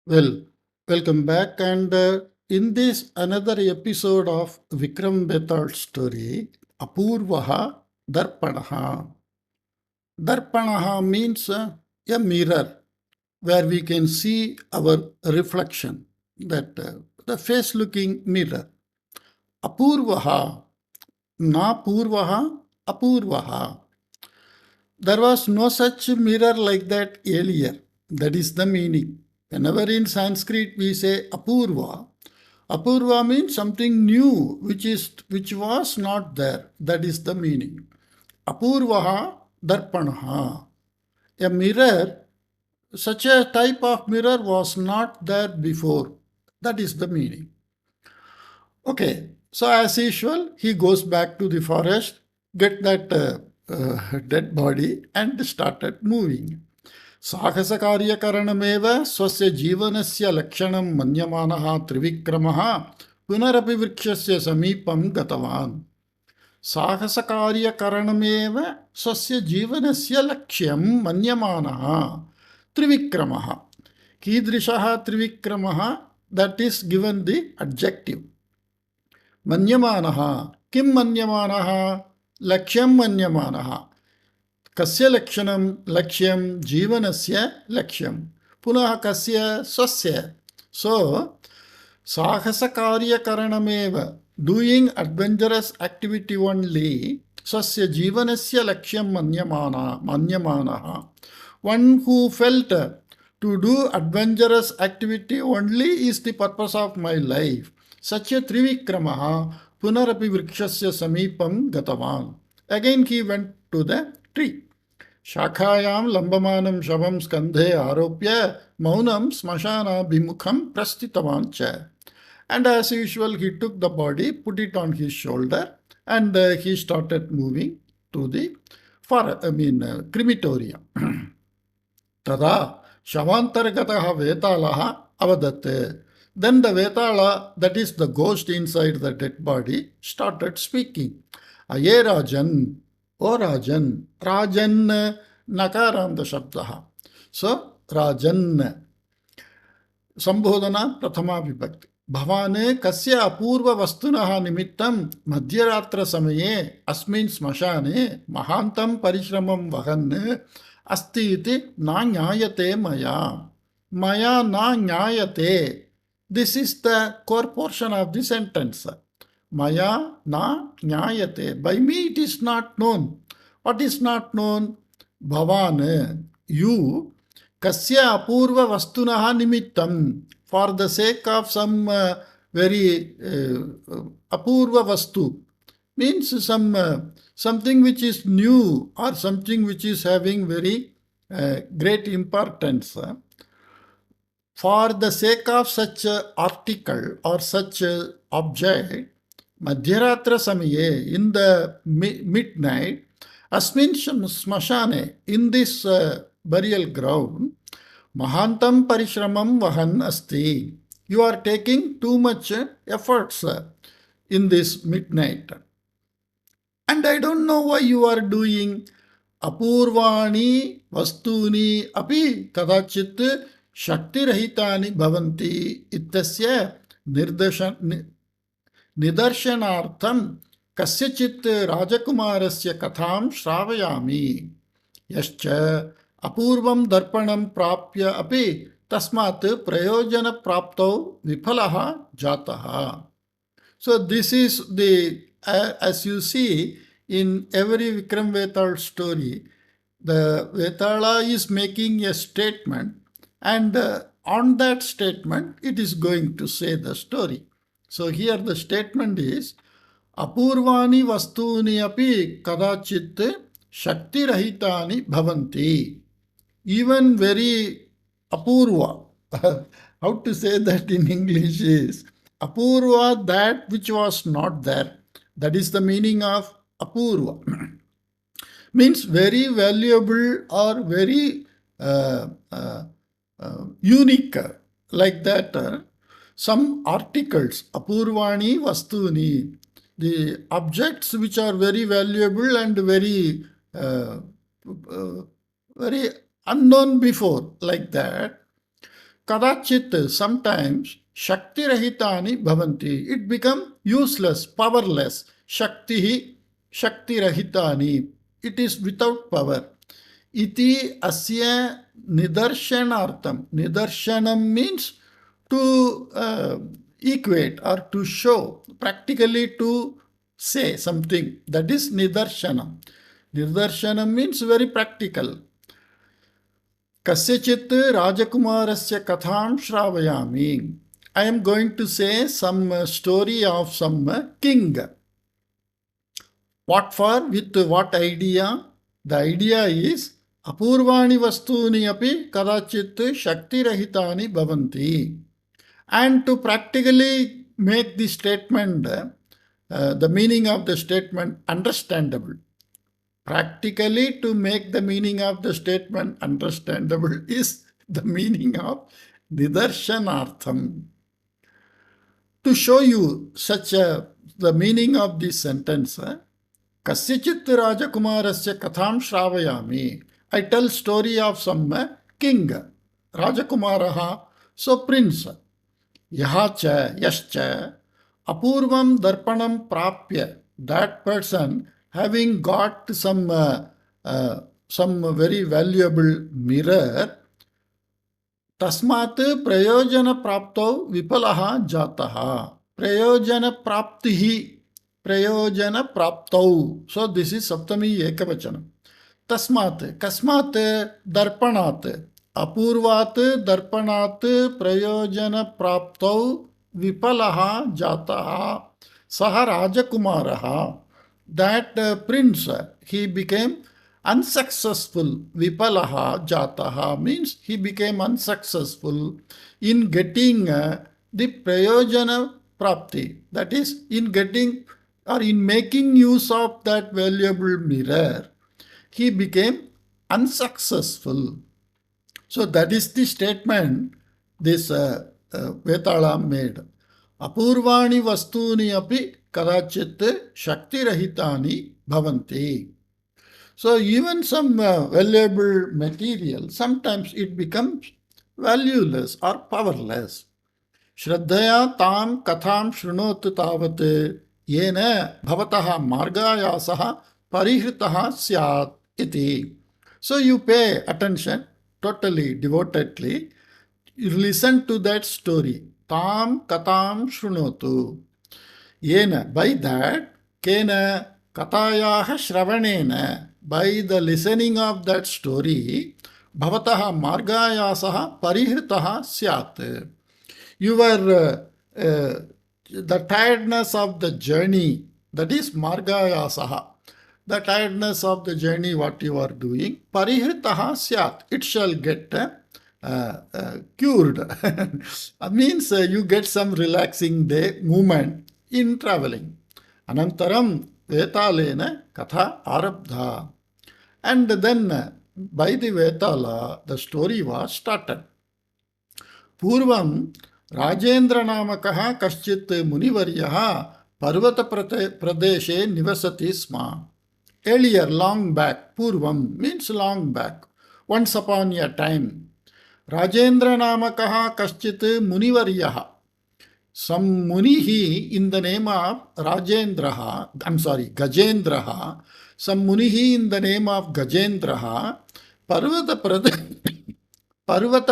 Well, welcome back. And in this another episode of Vikram Betal's story, Apurvaha Darpanaha. Darpanaha means a mirror where we can see our reflection, that the face looking mirror. Apurvaha, na Purvaha, Apurvaha. There was no such mirror like that earlier. That is the meaning. Whenever in Sanskrit we say Apurva, Apurva means something new which was not there. That is the meaning. Apurvaha Darpanaha. A mirror, such a type of mirror was not there before. That is the meaning. Okay, so as usual, he goes back to the forest, get that dead body, and started moving. साहसकार्यकरणमेव स्वस्य जीवनस्य लक्षणं मन्यमानः त्रिविक्रमः पुनरपि वृक्षस्य समीपं गतवान्. साहसकार्यकरणमेव स्वस्य जीवनस्य लक्ष्यं मन्यमानः त्रिविक्रमः. कीदृशः त्रिविक्रमः? That is given the adjective. मन्यमानः. किं मन्यमानः? लक्ष्यं मन्यमानः. कस्य लक्षणं? लक्ष्यं जीवनस्य लक्ष्यं. पुनः कस्य? स्वस्य. सो साहसकार्यकरणमेव, डूयिंग एडवेंचरस एक्टिविटी ओनली, स्वस्य जीवनस्य लक्ष्यं मन्यमानः. One who felt to do adventurous activity only is the purpose of my life. Such a Trivikramah punarapi vrikshasya samipam gatavan. Again he went to the tree. Shakhayam lambamanam shavam skandhe aropya maunam smashana bimukham prastitavan cha. And as usual, he took the body, put it on his shoulder, and he started moving to the crematorium. Tada shavantargataha vetalaha avadat. Then the Vetala, that is the ghost inside the dead body, started speaking. Aye Rajan, O Rajan. Rajan nakaranta shabdaha. So Rajan. Sambodhana prathama vibhakti. भवाने कस्य अपूर्व वस्तुनः निमित्तं मध्यरात्र समये अस्मिन् श्मशाने महान्तं परिश्रमं वहन् अस्ति इति न ज्ञायते मया. मया न ज्ञायते. This is the core portion of the sentence. Maya na jnayate. By me it is not known. What is not known? Bhavan, you, kasya apurva vastunaha nimittam. For the sake of some very apurva vastu. Means something which is new or something which is having very great importance. For the sake of such article or such object, Madhyaratra Samaye, in the midnight, Asmin Smashane, in this burial ground, Mahantam Parishramam Vahan Asti. You are taking too much efforts in this midnight. And I don't know why you are doing. Apurvani Vastuni Api Kadachit शक्तिरहितानि भवन्ति इत्यस्य निदर्शनार्थं कस्यचित् राजकुमारस्य कथां श्रावयामि. यश्च अपूर्वं दर्पणं प्राप्य अपि तस्मात् प्रयोजनप्राप्तौ विफलः जातः. So this is the, as you see in every Vikram Vetal story, the Vetala is making a statement, and on that statement, it is going to say the story. So here the statement is, Apurvani vastuni api kadachit shakti rahitani bhavanti. Even very apurva. How to say that in English is, apurva, that which was not there. That is the meaning of apurva. Means very valuable or very unique, like that. Some articles, apurvani vastuni, the objects which are very valuable and very very unknown before, like that. kadachit sometimes shakti rahitani bhavanti. It become useless, powerless. Shakti rahitani. It is without power. Iti asya nidarshanartham. Nidarshanam means to equate or to show, practically to say something. That is nidarshanam. Nidarshanam means very practical. Kasyachit Rajakumarasya katham shravayami. I am going to say some story of some king. What for? With what idea? The idea is apurvani vastuni api kadachit shakti rahitani bhavanti. And to practically make the statement, the meaning of the statement understandable. Practically, to make the meaning of the statement understandable is the meaning of nidarshanartham. To show you the meaning of this sentence, kasyachit rajakumarasya katham shravayami. I tell story of some king, rajakumaraha, so prince. Yahacha, yascha, apurvam darpanam prapya. That person, having got some very valuable mirror, tasmat prayojana prapto vipalaha jataha. Prayojana prapto. So this is saptami ekavachanam. Tasmat, kasmat, darpanat. Apurvat darpanat prayojana prapto vipalaha jataha. Saha rajakumaraha. That prince, he became unsuccessful. Vipalaha jataha means he became unsuccessful in getting the prayojana prapti. That is, in getting or in making use of that valuable mirror, he became unsuccessful. So that is the statement this Vetala made. Apurvani vastuni api kadachit shakti rahitani bhavanti. So even some valuable material, sometimes it becomes valueless or powerless. Shraddhaya tam katham shrunot tavat yena bhavataha margayasaha parihritaha syat iti. So you pay attention totally, devotedly. You listen to that story. Tam katham shrunotu. Yena, by that, kena katayaha shravanena. By the listening of that story, bhavataha margayasaha parihritaha syat. Your the tiredness of the journey, that is margayasaha. The tiredness of the journey, what you are doing, parihritaha syat. It shall get cured. Means you get some relaxing day movement in traveling. Anantaram Vetalena Katha Arabdha. And then by the Vetala, the story was started. Purvam Rajendra Namakaha Kaschit Munivaryaha Parvata Pradeshe Nivasati Sma. Earlier, long back, Purvam means long back, once upon a time. Rajendra Namakaha Kaschit Munivaryaha. Some Munihi in the name of Gajendraha. Some Munihi in the name of Gajendraha. Parvata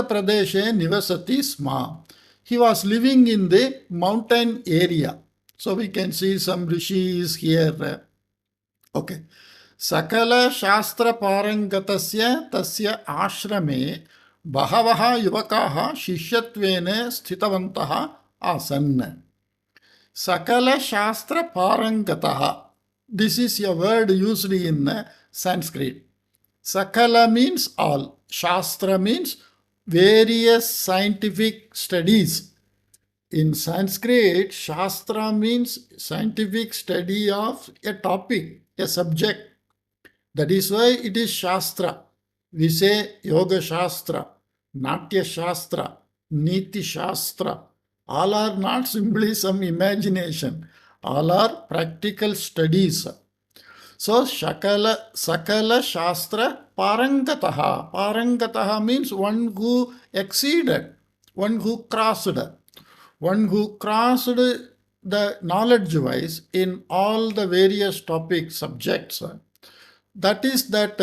Pradeshe Nivasati Sma. He was living in the mountain area. So we can see some rishis here. Okay. Sakala Shastra Parangatasya Tasya Ashrame Bahavaha Yuvakaha Shishatvene Sthitavantaha Asan. Sakala Shastra Parangataha. This is a word used in Sanskrit. Sakala means all. Shastra means various scientific studies. In Sanskrit, Shastra means scientific study of a topic, a subject. That is why it is Shastra. We say Yoga Shastra, Natya Shastra, Niti Shastra. All are not simply some imagination. All are practical studies. So, Sakala Shastra Parangataha. Parangataha means one who exceeded, one who crossed the knowledge wise in all the various topic subjects. That is that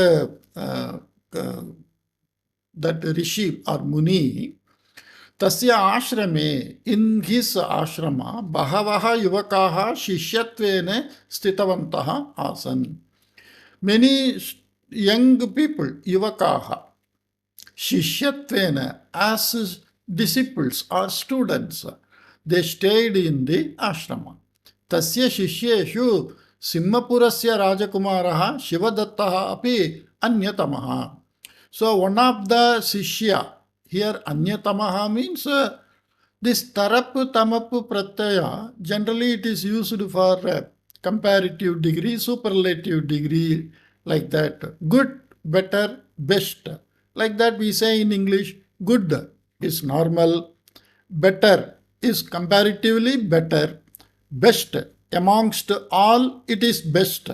rishi or muni. तस्य आश्रमे, in his ashrama, बहवः युवकाः शिष्यत्वेन स्थितवन्तः आसन्. Many young people, युवकाः, शिष्यत्वेन, as disciples or students, they stayed in the ashrama. तस्य शिष्येषु सिंहपुरस्य राजकुमारः शिवदत्तः अपि अन्यतमः. So one of the shishya, here anyatamaha means this tarap tamap pratyaya, generally it is used for comparative degree, superlative degree, like that. Good, better, best. Like that we say in English, good is normal, better is comparatively better, best amongst all it is best.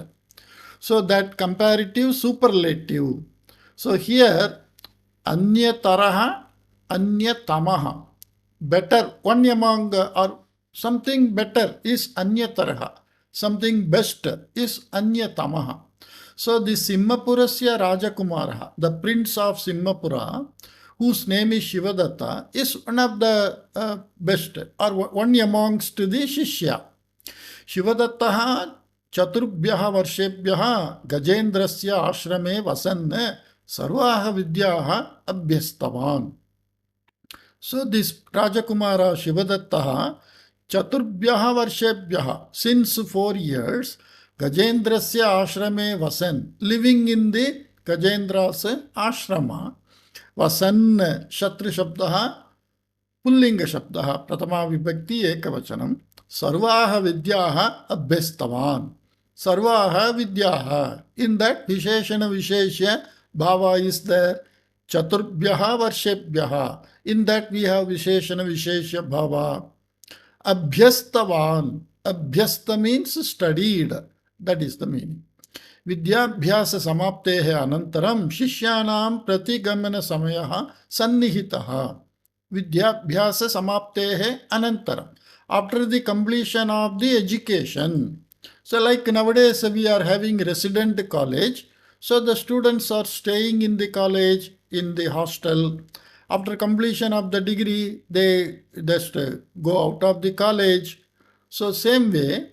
So that comparative, superlative. So here anyataraha, anyatamaha, better, one among or something better is anyataraha, something best is anyatamaha. So the Simhapurasya Rajakumaraha, the prince of Simhapura, whose name is Shivadatta, is one of the best or one amongst the Shishya. Shivadattaha चतुर्भ्यः वर्षेभ्यः गजेन्द्रस्य आश्रमे वसन् सर्वाः विद्याः अभ्यस्तवान्. So this Rajakumara Shivadattaha चतुर्भ्यः वर्षेभ्यः, since 4 years, Gajendrasya ashrame vasan, living in the Gajendra's ashrama. Vasan, Shatru Shabdaha, Pullinga Shabdaha, Pratama Vibhakti Ekavachanam. Sarvaha Vidyaha Abhyastavan. Sarvaha Vidyaha. In that Visheshana Visheshya Bhava is there. Chaturbhyaha Varshebhyaha. In that we have Visheshana Visheshya Bhava. Abhyastavan. Abhyasta means studied. That is the meaning. Vidyabhyasa samaptehe anantaram shishyanam pratigamana samayaha sannihitaha. Vidyabhyasa samaptehe anantaram. After the completion of the education. So like nowadays we are having resident college. So the students are staying in the college, in the hostel. After completion of the degree, they just go out of the college. So same way,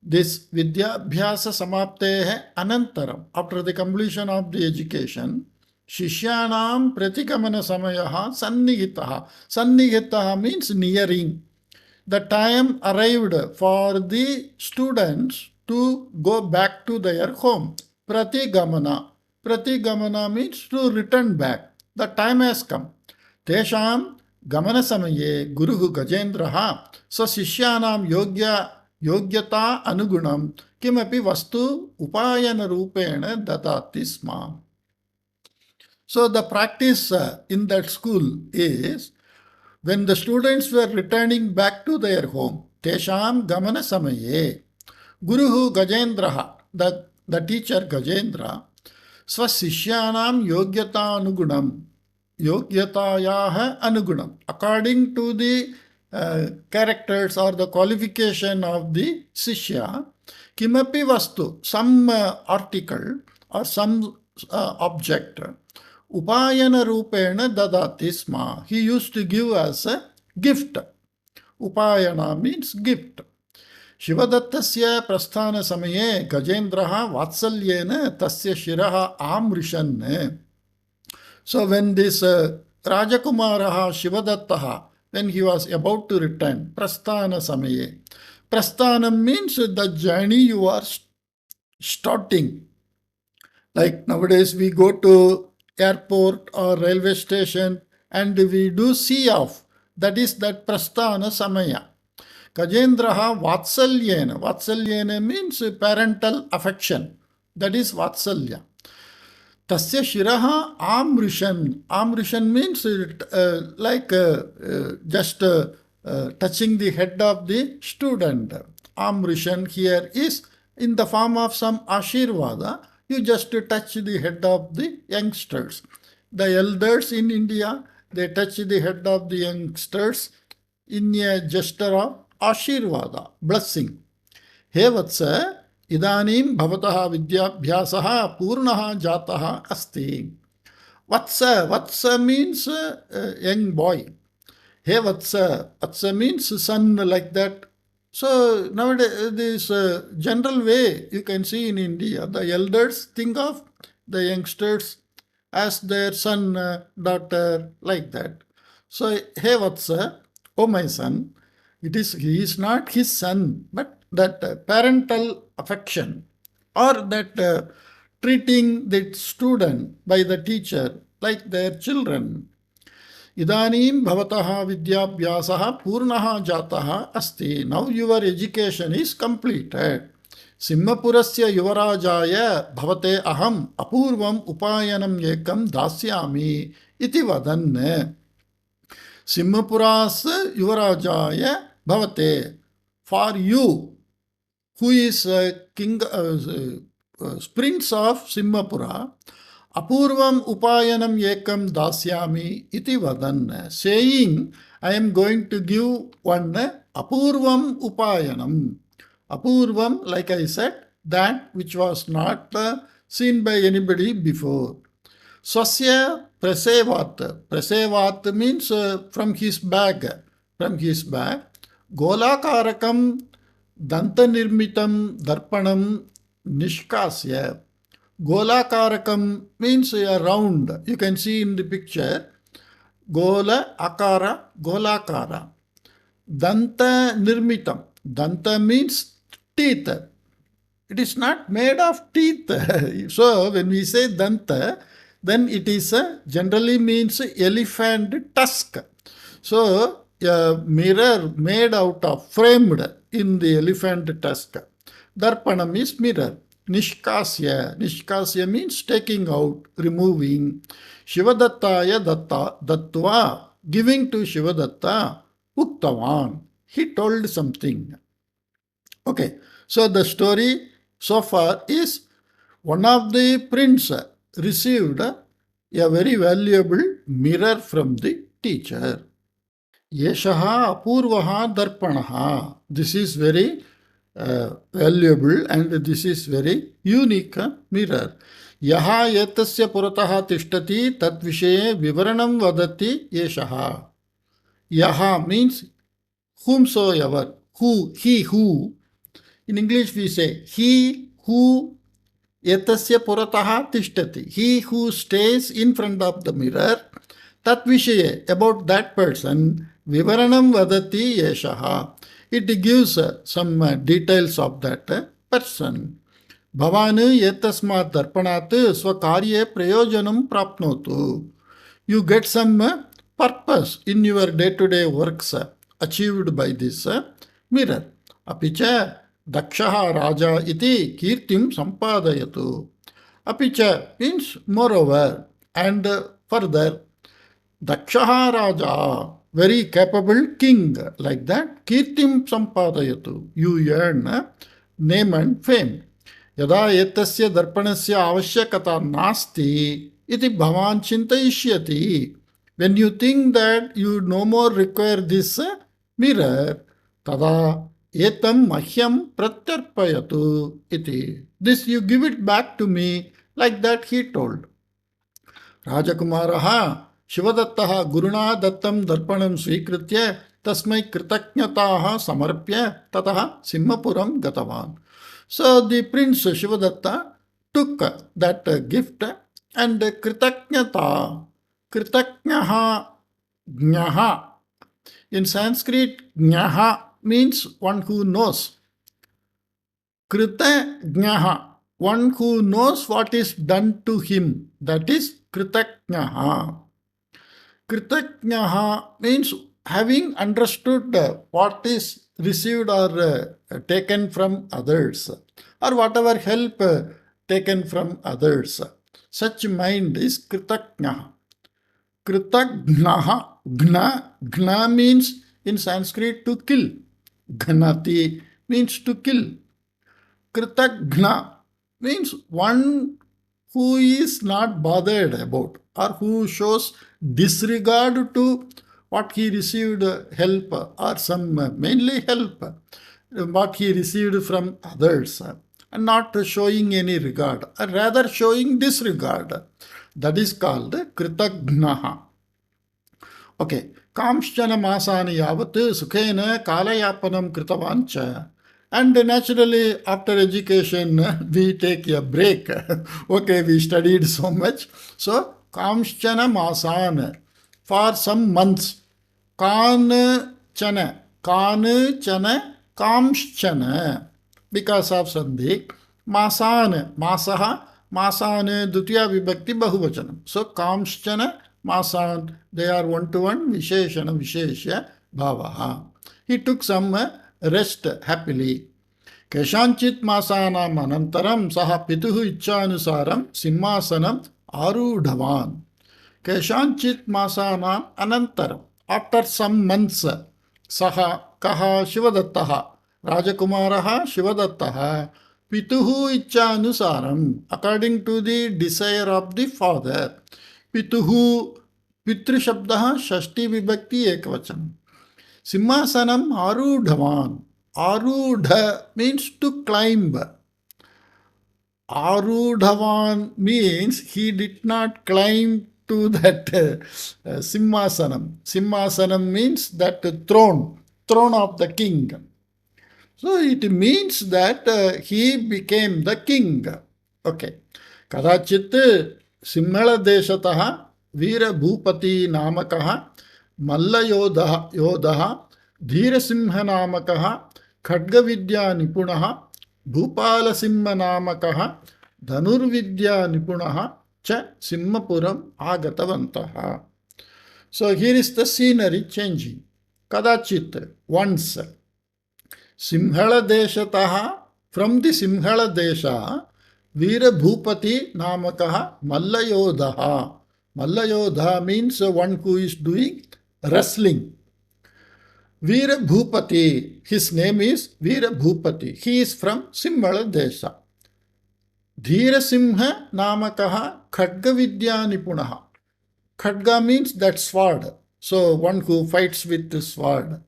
this Vidyabhyasa samaptehe anantaram, after the completion of the education, shishyanam pratigamana samayaha sannihitaha. Sannihitaha means nearing. The time arrived for the students to go back to their home. Pratigamana. Pratigamana means to return back. The time has come. Tesham gamana samaye guruhu gajendraha sasishyanam yogyata anugunam kimapi vastu upayana rupena dadati sma. So the practice in that school is, when the students were returning back to their home, Tesham Gamana Samaye, Guruhu Gajendraha, the teacher Gajendra, Swasishyanam Yogyata Anugunam, Yogyatayaha Anugunam, according to the characters or the qualification of the Sishya, Kimapi Vastu, some article or some object, Upayana Rupena Dadati Sma. He used to give us a gift. Upayana means gift. Shivadatasya prasthana samaye Gajendraha Vatsalyena Tasya Shiraha Amrishan. So when this Rajakumaraha Shivadattaha, when he was about to return, prasthana samaye. Prasthanam means the journey you are starting. Like nowadays we go to airport or railway station and we do see off. That is that prasthana samaya. Gajendraha vatsalyena. Vatsalyena means parental affection. That is vatsalya. Tasya shiraha amrishan. Amrishan means just touching the head of the student. Amrishan here is in the form of some ashirvada. You just touch the head of the youngsters. The elders in India, they touch the head of the youngsters in a gesture of Ashirvada, blessing. हे वत्स इदानीं भवतः विद्याभ्यासः पूर्णः जातः अस्ति. Vatsa means young boy. Hey Vatsa means son, like that. So nowadays, this general way you can see in India, the elders think of the youngsters as their son, daughter, like that. So, hey Vatsa, oh my son, he is not his son, but that parental affection or that treating the student by the teacher like their children. Idanim bhavataha vidyabhyasaha purnaha jataha asti. Now your education is completed. Simhapurasya yuvarajaya bhavate aham apurvam upayanam ekam dasyami iti vadan. Simhapuras yuvarajaya bhavate. For you, who is king, prince of Simhapura, apurvam upayanam ekam dasyami iti vadan, saying, I am going to give one apurvam upayanam. Apurvam, like I said, that which was not seen by anybody before. Swasya prasevat. Prasevat means from his bag. From his bag. Golakarakam dantanirmitam darpanam nishkasya. Golakarakam means a round. You can see in the picture. Gola akara, golakara. Danta nirmitam. Danta means teeth. It is not made of teeth. So when we say danta, then it is generally means elephant tusk. So a mirror made out of, framed in the elephant tusk. Darpanam is mirror. Nishkasya. Nishkasya means taking out, removing. Shivadattaya dattva, giving to Shivadatta, Uttavan. He told something. Okay, so the story so far is one of the prince received a very valuable mirror from the teacher. Yeshaha apurvaha darpanaha. This is very valuable and this is very unique mirror. Yaha etasya puratah tishtati tat vishaye vivaranam vadati yeshaha. Yaha means whomsoever, who, he who. In English we say he who etasya puratah tishtati. He who stays in front of the mirror. Tat vishaye, about that person. Vivaranam vadati yeshaha. It gives some details of that person. Bhavanu etasmat darpanat swakarye prayojanam prapnotu. You get some purpose in your day-to-day works achieved by this mirror. Apicha dakshaha raja iti kirtim sampadayatu. Apicha means moreover and further. Dakshaha raja, very capable king, like that. Kirtim sampadayatu. You earn name and fame. Yada etasya darpanasya avashyakata nasti iti bhavan chintayishyati. When you think that you no more require this mirror, tada etam mahyam pratyarpayatu iti. This you give it back to me, like that he told. Rajakumaraha Shivadattaha Guruna Dattam Darpanam Svikritya Tasmai Kritaknyataha Samarpya Tataha Simhapuram Gatavan. So the prince Shivadatta took that gift and Kritaknyata, Kritaknyaha, Jnaha. In Sanskrit, Jnaha means one who knows. Krita Jnaha, one who knows what is done to him. That is Kritaknyaha. Kritaknyaha means having understood what is received or taken from others, or whatever help taken from others. Such mind is Kritaknyaha. Kritagnaha, gna means in Sanskrit to kill. Ghanati means to kill. Kritagna means one who is not bothered about or who shows disregard to what he received help or some mainly help what he received from others and not showing any regard, or rather showing disregard. That is called kritagnaha. Okay. Kamshchana masani yavat sukhena kalayapanam kritavancha. And naturally, after education, we take a break. Okay, we studied so much. So, kamshchana masan, for some months. Kan chana, kamshchana, because of sandhi. Masan, masaha, masan, dutiya vibhakti bahuvachanam. So, kamshchana masan, they are one-to-one, visheshana vishesha bhavaha. He took some rest happily. Keshanchit masanam anantaram saha pituhu ichchanusaram simhasanam arudhavan. Keshanchit masanam anantaram. After some months, saha kaha Shivadattaha, Rajakumaraha Shivadattaha, pituhu ichchanusaram, according to the desire of the father. Pituhu, Pitru Shabdaha, Shashti Vibhakti Ekvachanam. Simhasanam Arudhavan. Arudha means to climb. Arudhavan means he did not climb to that Simhasanam. Simhasanam means that throne of the king. So it means that he became the king. Okay. Kadachit Simhala Deshatah Veera Bhupati Namakaha Yodaha Dhirasimha Namakaha Khadgavidya Nipunaha Bhupala Simha Namakaha Dhanurvidya Nipunaha Cha Simhapuram Agatavantaha. So here is the scenery changing. Kadachit, once. Simhala Deshatah, from the Simhala Desha, Veera Bhupati Namakaha Mallayodha. Mallayodha means one who is doing wrestling. Veera Bhupati, his name is Veera Bhupati. He is from Simhala Desha. Dhira Simha Namakaha Khadga Vidya Nipunaha. Khadga means that sword. So one who fights with the sword.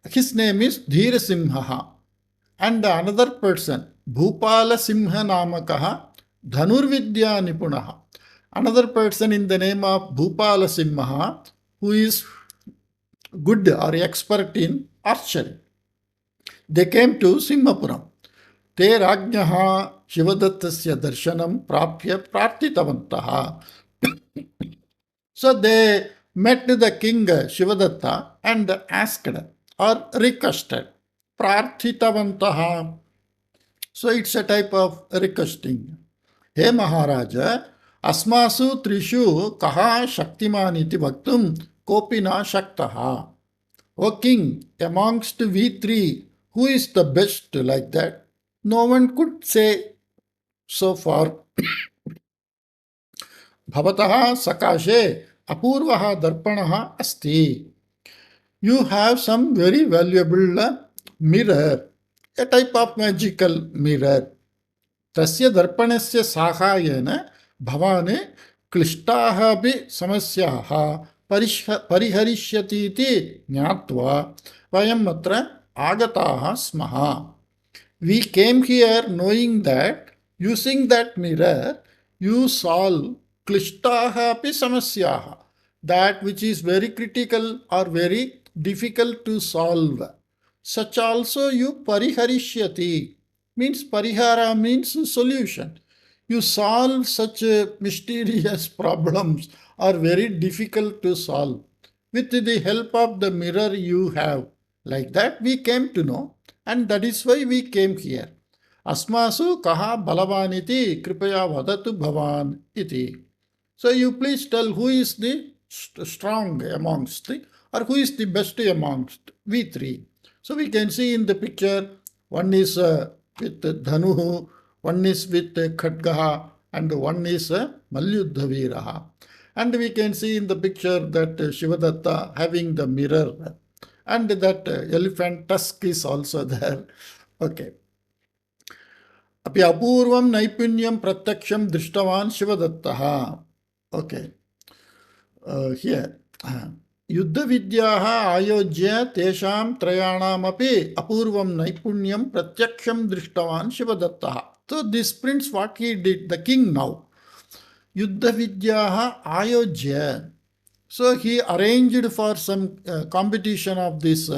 His name is Dhira Simha. And another person, Bhupala Simha Namakaha Dhanurvidya Nipunaha. Another person in the name of Bhupala Simha who is good or expert in archery. They came to Simhapuram. Te Rajnaha Shivadattasya Darshanam Prapya Prarthitavantaha. So they met the king Shivadatta and asked or requested. Prarthitavantaha. So it's a type of requesting. He Maharaja, Asmasu Trishu Kaha Shaktimaniti Bhaktum Kopina Shaktaha. O king, amongst we three, who is the best like that? No one could say so far. Bhavataha Sakashe Apurvaha Darpanaha Asti. You have some very valuable mirror, a type of magical mirror. Tasya darpanasya sahayena bhavane klishtaha bhi samasyaha pariharishyati iti jnatva vayam atra agataha smaha. We came here knowing that using that mirror you solve klishtaha bhi samasyaha, that which is very critical or very difficult to solve. Such also you pariharishyati, means parihara means solution. You solve such mysterious problems are very difficult to solve with the help of the mirror you have. Like that we came to know, and that is why we came here. Asmasu kaha balavaniti kripaya vadatu bhavan iti. So you please tell who is the strong amongst the, or who is the best amongst we three. So we can see in the picture, one is with Dhanuhu, one is with Khadgaha, and one is Malyuddha Veeraha. And we can see in the picture that Shivadatta having the mirror, and that elephant tusk is also there. Okay. Api apurvam naipunyam pratyaksham drishtavan Shivadattaha. Okay. here. युद्धविद्याः आयोज्य तेषां त्रयाणामपि अपूर्वं नैपुण्यं प्रत्यक्षं दृष्टवान् शिवदत्तः. So this prince, what he did, the king now, युद्धविद्याः आयोज्य, so he arranged for some competition of this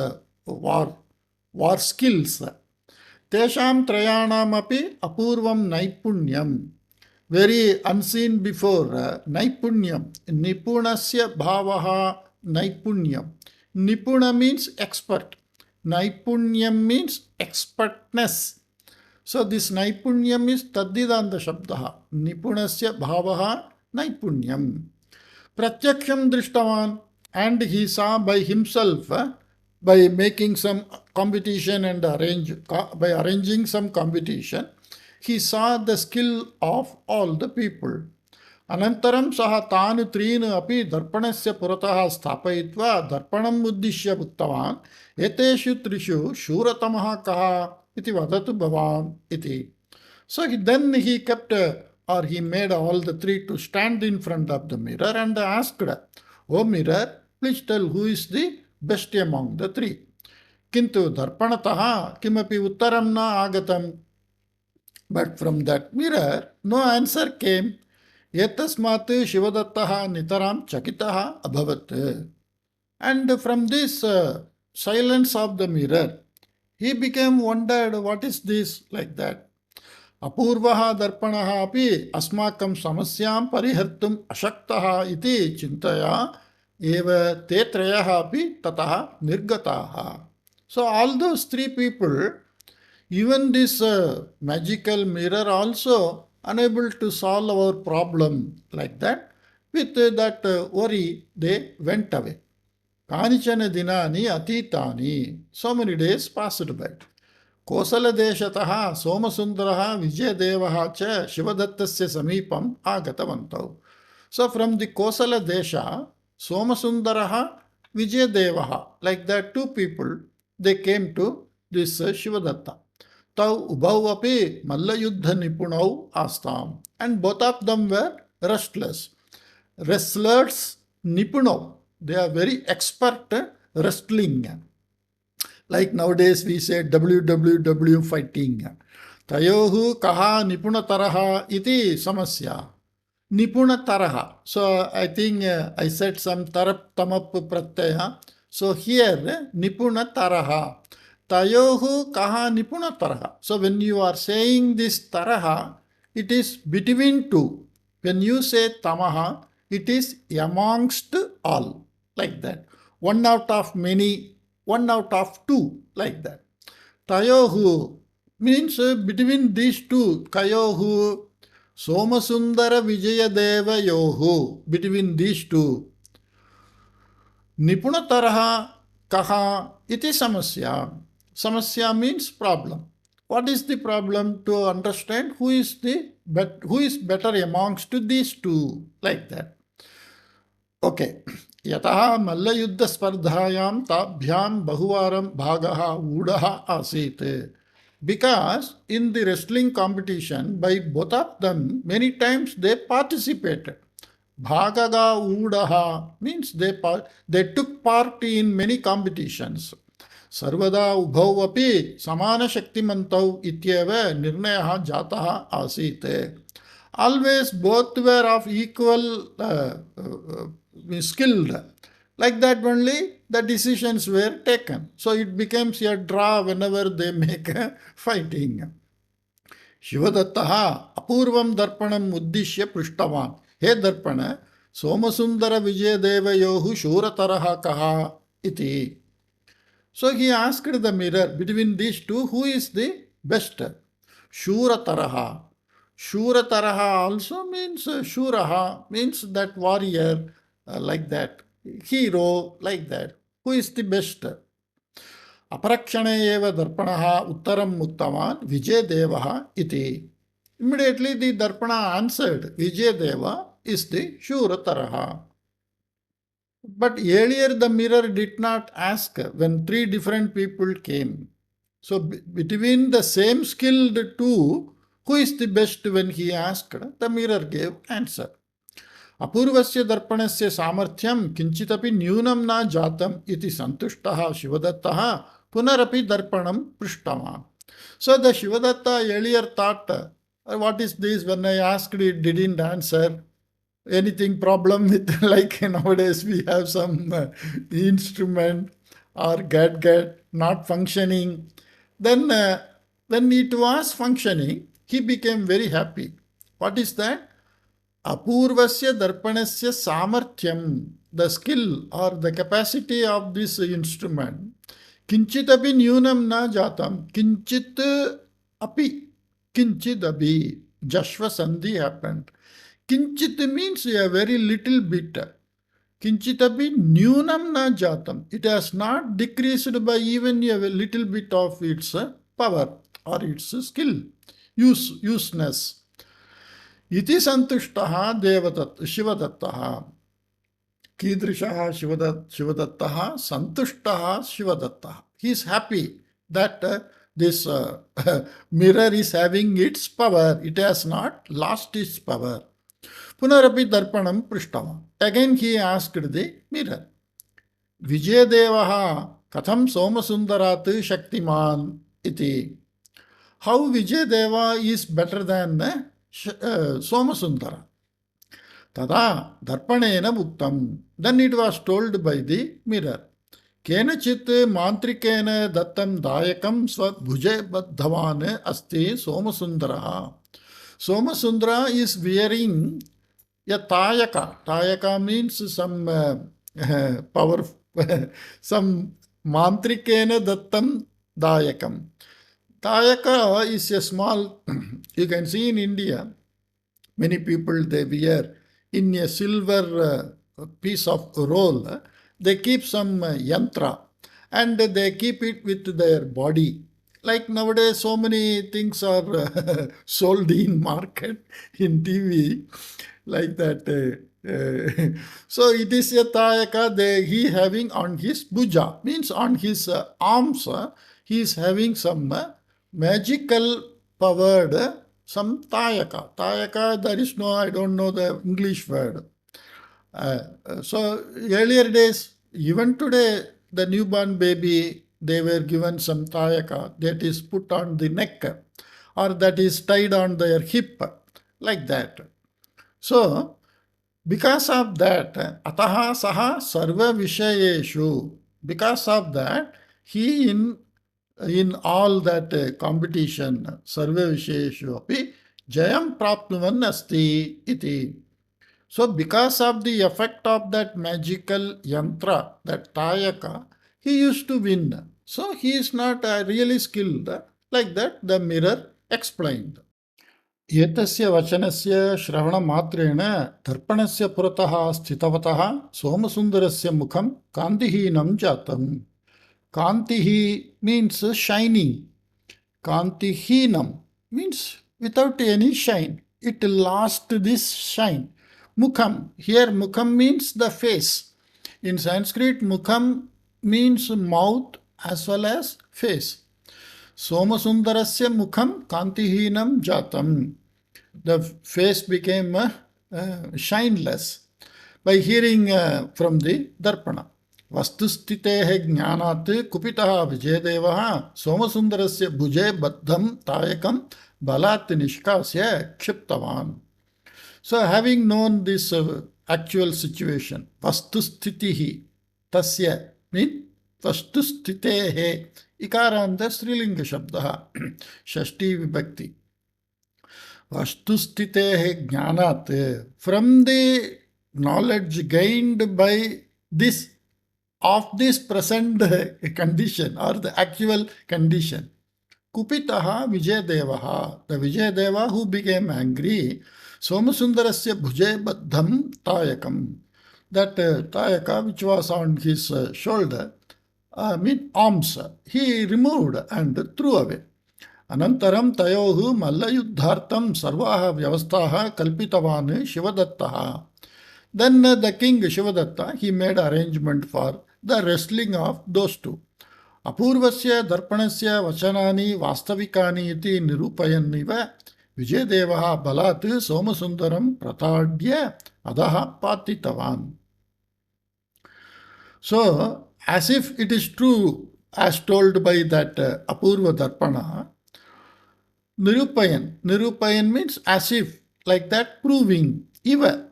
war skills. तेषां त्रयाणामपि अपूर्वं नैपुण्यं, very unseen before, naipunyam, nipunasya bhavaha naipunyam. Nipuna means expert, naipunyam means expertness. So this naipunyam is taddidanta shabdaha, nipunasya bhavaha naipunyam. Pratyaksham drishtavan, and he saw by himself, by making some competition and by arranging some competition, he saw the skill of all the people. अनन्तरं सः तान् त्रीन् अपि दर्पणस्य पुरतः स्थापयित्वा दर्पणम् उद्दिश्य उक्तवान्, एतेषु त्रिषु शूरतमः कः इति वदतु भवान् इति. So then he kept, or he made all the three to stand in front of the mirror and asked, "O mirror, please tell who is the best among the three." किन्तु दर्पणतः किमपि उत्तरं न आगतम्. But from that mirror, no answer came. एतस्मात् शिवदत्तः नितरां चकितः अभवत्. And from this silence of the mirror, he became wondered, what is this, like that. अपूर्वः दर्पणः अपि अस्माकं समस्यां परिहर्तुम् अशक्तः इति चिन्तया एव ते त्रयः अपि ततः निर्गताः. So all those three people, even this magical mirror also unable to solve our problem, like that. With that worry, they went away. Kanichana dinani atitani. So many days passed by. Kosala deshatah Somasundaraha Vijayadevah cha Shivadatasya samipam agatavantav. So from the Kosala desha, Somasundaraha Vijayadevah, like that two people, they came to this Shivadatta. Tau ubhau api mallayuddha nipunau astam. And both of them were restless. Wrestlers nipunau. They are very expert wrestling. Like nowadays we say WWW fighting. Tayohu kaha nipunataraha iti samasya. Nipunataraha. So I think I said some tarap tamap pratyaya. So here nipunataraha. Tayohu kaha nipunataraha. So when you are saying this taraha, it is between two. When you say tamaha, it is amongst all, like that. One out of many, one out of two, like that. Tayohu means between these two. Kayohu, Somasundara Vijayadeva yohu, between these two. Nipunataraha kaha iti samasya. Samasya means problem. What is the problem? To understand who is better amongst these two, like that. Okay. Yataha mallayuddha spardhayam tabhyam bahuvaram bhagaha udaha asit. Because in the wrestling competition, by both of them, many times they participated. Bhagaga udaha means they took part in many competitions. Sarvada ubhau api samana shaktimantau ityeva nirnayah jatah asit. Always both were of equal skilled. Like that only the decisions were taken. So it becomes a draw whenever they make a fighting. Shivadattaha apurvam darpanam uddishya prishtavan. He darpana Somasundara Vijayadeva shurataraha kaha iti. So he asked the mirror, between these two, who is the best? Shurataraha. Shurataraha also means Shuraha, means that warrior, like that. Hero, like that. Who is the best? Aparakshane eva darpanaha uttaram uttaman Vijayadeva iti. Immediately the darpana answered, Vijayadeva is the Shurataraha. But earlier the mirror did not ask when three different people came. So between the same skilled two, who is the best when he asked, the mirror gave answer. अपूर्वस्य दर्पणस्य सामर्थ्यं किञ्चिदपि न्यूनं न जातम् इति सन्तुष्टः शिवदत्तः पुनरपि दर्पणं पृष्टवान्. So the Shivadatta earlier thought, what is this? When I asked, it didn't answer. Anything problem with, like nowadays we have some instrument or gadget not functioning. Then when it was functioning, he became very happy. What is that? Apurvasya darpanasya samarthyam, the skill or the capacity of this instrument, kinchit api nyunam na jatam, kinchit api, kinchit api, Jashva Sandhi happened. Kinchit means a very little bit. Kinchit api nyunam na jatam, it has not decreased by even a little bit of its power or its skill, useness. इति संतुष्टः शिवदत्तः. कीदृशः शिवदत्तः? संतुष्टः शिवदत्तः. He is happy that this mirror is having its power. It has not lost its power. पुनरपि दर्पणं पृष्टवान्. Again he asked the mirror. विजयदेवः कथं सोमसुन्दरात् शक्तिमान् इति. How Vijayadeva is better than Somasundara. Tada darpanena bhuktam. Then it was told by the mirror. Kenachit mantrikena dattam dayakam svabhuje baddhavane asti Somasundara. Somasundara is wearing a tayaka. Tayaka means some power, some mantrikena dattam dayakam. Tayaka is a small, you can see in India, many people they wear in a silver piece of roll, they keep some yantra and they keep it with their body. Like nowadays so many things are sold in market, in TV, like that. So it is a tayaka he having on his bhuja, means on his arms, he is having some magical powered some tayaka. Tayaka, there is no, I don't know the English word. So earlier days, even today, the newborn baby, they were given some tayaka that is put on the neck or that is tied on their hip, like that. So, because of that, ataha saha sarva vishayeshu, because of that, he in all that competition, sarva vishayeshu api jayam prapnuvan asti iti. So because of the effect of that magical yantra, that tayaka, he used to win. So he is not really skilled. Like that the mirror explained. एतस्य वचनस्य श्रवणमात्रेण दर्पणस्य पुरतः स्थितवतः सोमसुन्दरस्य मुखं कान्तिहीनं जातम्. Kantihi means shining. Kantihinam means without any shine. It lost this shine. Mukham. Here mukham means the face. In Sanskrit, mukham means mouth as well as face. Somasundarasya mukham kantihinam jatam. The face became shineless by hearing from the darpana. वस्तुस्थितेः ज्ञानात् कुपितः विजयदेवः सोमसुन्दरस्य भुजे बद्धं तायकं बलात् निष्कास्य क्षिप्तवान्. So having known this actual situation, vastustitihi tasya means vastustitehe, ikaranta strilinga shabdah, shashti vibhakti. Vastustitehe jnanat, from the knowledge gained by this, of this present condition or the actual condition. Kupitaha Vijayadevaha, the Vijayadeva who became angry, Somasundarasya Bhuje Baddham Tayakam, that Tayaka which was on his shoulder, arms, he removed and threw away. Anantaram tayohu mallayuddhartam sarvaha vyavastaha kalpitavan Shivadattaha. Then the king Shivadatta, he made arrangement for the wrestling of those two. Apurvasya darpanasya vachanani vastavikani iti nirupayaniva विजयदेवः बलात् सोमसुन्दरं प्रताड्य अधः पातितवान्. So, as if it is true, as told by that Apurva Darpana, Nirupayan means as if, like that, proving, Iva,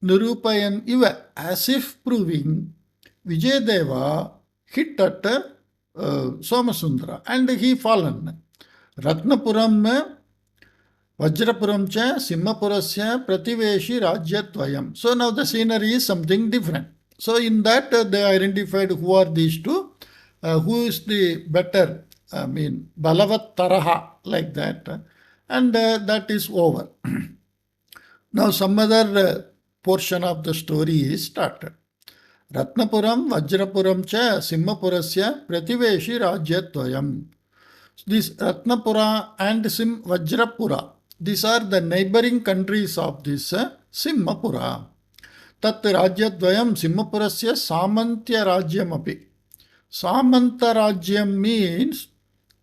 Nirupayan Iva, as if proving, Vijayadeva hit at Somasundara and he fallen. Ratnapuram Vajrapuram cha Simhapurasya Prativeshi Rajyadvayam. So now the scenery is something different. So in that they identified who are these two, who is the better, Balavat Taraha, like that, and that is over. Now some other portion of the story is started. Ratnapuram Vajrapuram cha Simhapurasya Prativeshi Rajyadvayam. This Ratnapura and Vajrapura, these are the neighboring countries of this Simhapura. Tat Rajyadvayam Simhapurasya Samantya Rajyam api. Samanta Rajyam means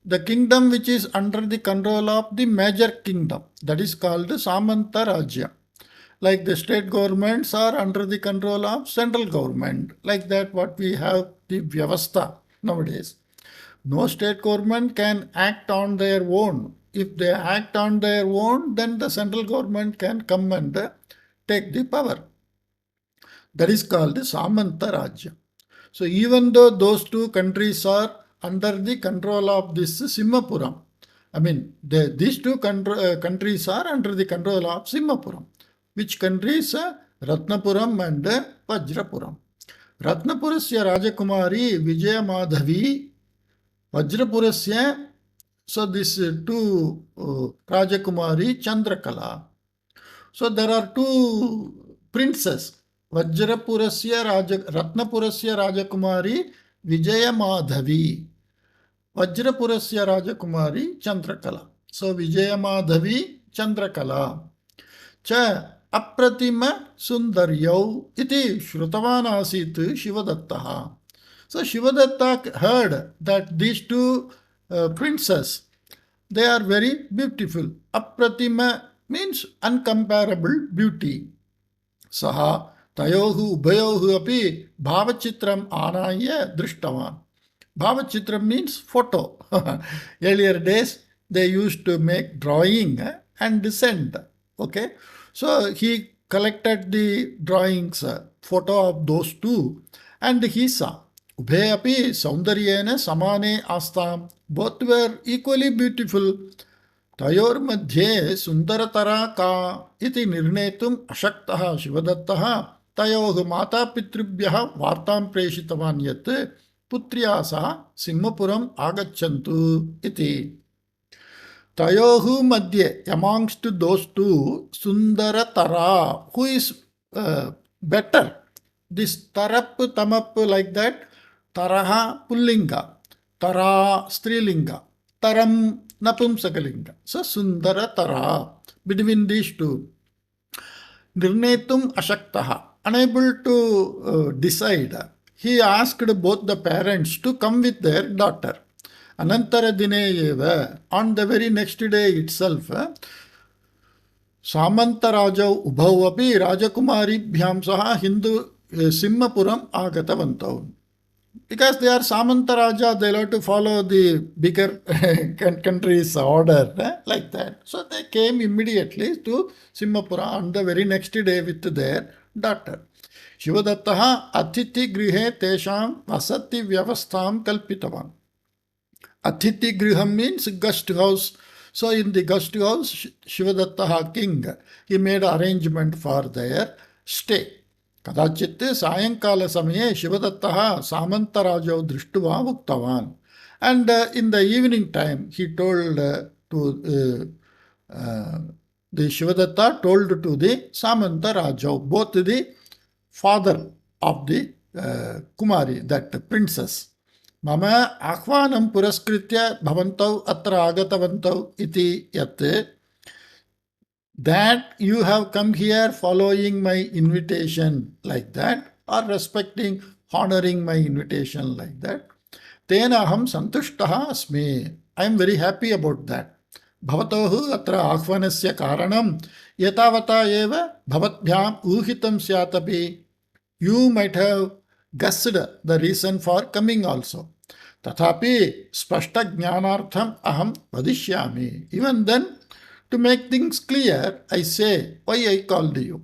the kingdom which is under the control of the major kingdom. That is called Samanta Rajya. Like the state governments are under the control of central government. Like that what we have the Vyavastha nowadays. No state government can act on their own. If they act on their own, then the central government can come and take the power. That is called Samanta Rajya. So even though those two countries are under the control of this Simhapuram, these two countries are under the control of Simhapuram. Which countries? Ratnapuram and Vajrapuram. Ratnapurasya Rajakumari Vijaya Madhavi Vajrapurasya, so this two Rajakumari Chandrakala. So there are two princes, Ratnapurasya Rajakumari Vijaya Madhavi, Vajrapurasya Rajakumari Chandrakala. So Vijaya Madhavi Chandrakala. Cha Apratima Sundaryau iti Shrutavan asit Shivadattaha. So Shivadatta heard that these two princes, they are very beautiful. Apratima means uncomparable beauty. Saha tayohu ubhayohu api bhavachitram anaya drishtavan. Bhavachitram means photo. Earlier days they used to make drawing and send. Okay, so he collected the drawings, photo of those two, and he saw. Ubhe api saundaryena samane astam. Both were equally beautiful. Tayor madhye sundaratara ka iti nirnetum ashaktaha Shivadattaha tayoh mata pitribhyah vartam preshitavan yat putriya saha Simhapuram agachantu iti. Tayohu madhye, amongst those two, Sundaratara, who is better? This tarap, tamap, like that, taraha pullinga, tara strilinga, taram napumsakalinga. So Sundaratara, between these two. Nirnetum ashaktaha, unable to decide. He asked both the parents to come with their daughter. Anantara dine eva, on the very next day itself, Samanta Rajau Ubhau api Rajakumari Bhyam saha Hindu Simhapuram agatavantav. Because they are Samanta Raja, they have to follow the bigger country's order, like that. So they came immediately to Simhapura on the very next day with their daughter. Shivadattaha Atiti Grihe Tesham Vasati Vyavastham Kalpitavan. Atiti Griham means guest house. So in the guest house, Shivadattaha king, he made arrangement for their stay. Kadachit Sayankala Samaye Shivadattaha Samantarajau Drishtuva Muktavan. And in the evening time, he told the Shivadatta told to the Samantarajau, both the father of the Kumari, that princess. Mama Akhvanam Puraskritya Bhavantau Atra Agatavantau iti yat, that you have come here following my invitation like that, or respecting, honoring my invitation like that. Tena aham santushtaha asmi. I am very happy about that. भवतोः अत्र आह्वानस्य कारणं एतावता एव भवद्भ्याम् ऊहितं स्यादपि. You might have guessed the reason for coming also. तथापि स्पष्टज्ञानार्थम् अहं वदिष्यामि. Even then, to make things clear, I say why I called you.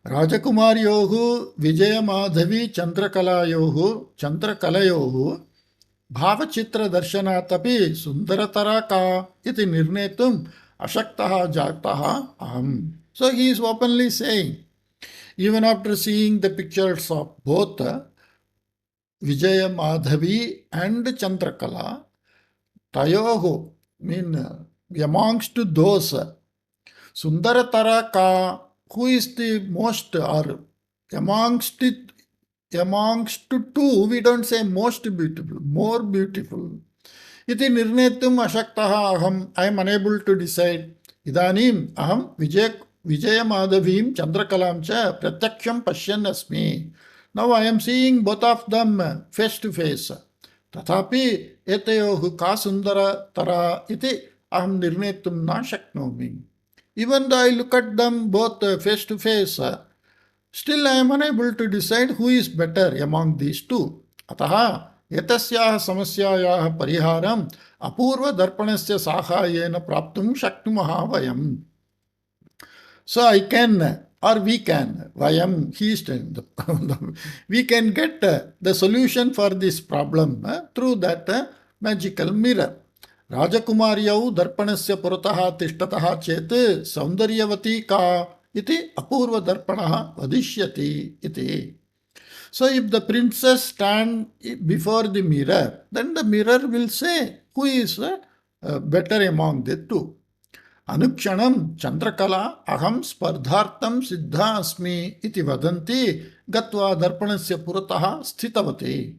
राजकुमार्योः विजयमाधवी चन्द्रकलयोः भावचित्रदर्शनादपि सुन्दरतरा का इति निर्णेतुम् अशक्तः जातः अहम्. So he is openly saying, even after seeing the pictures of both Vijaya Madhavi and Chandrakala, tayoho, amongst those, Sundaratara ka, who is the most, or amongst two, we don't say most beautiful, more beautiful. Iti nirnetum ashaktaha aham, I am unable to decide. Idanim aham Vijaya Madhavim Chandrakalam cha pratyaksham pashyan asmi. Now I am seeing both of them face to face. Tathapi etayohu ka sundara tara iti aham nirnetum na shaknomi. Even though I look at them both face to face, still I am unable to decide who is better among these two. Ataha एतस्याः समस्यायाः परिहारम् अपूर्वदर्पणस्य साहाय्येन प्राप्तुं शक्नुमः वयम्. So I can, or we can, vayam, he is telling, we can get the solution for this problem through that magical mirror. राजकुमार्यौ दर्पणस्य पुरतः तिष्ठतः चेत् सौन्दर्यवती का इति अपूर्वदर्पणः वदिष्यति इति. So if the princess stand before the mirror, then the mirror will say who is better among the two. Anukshanam Chandrakala aham spardhartam siddha asmi iti vadanti gatva darpanasya purataha sthitavati.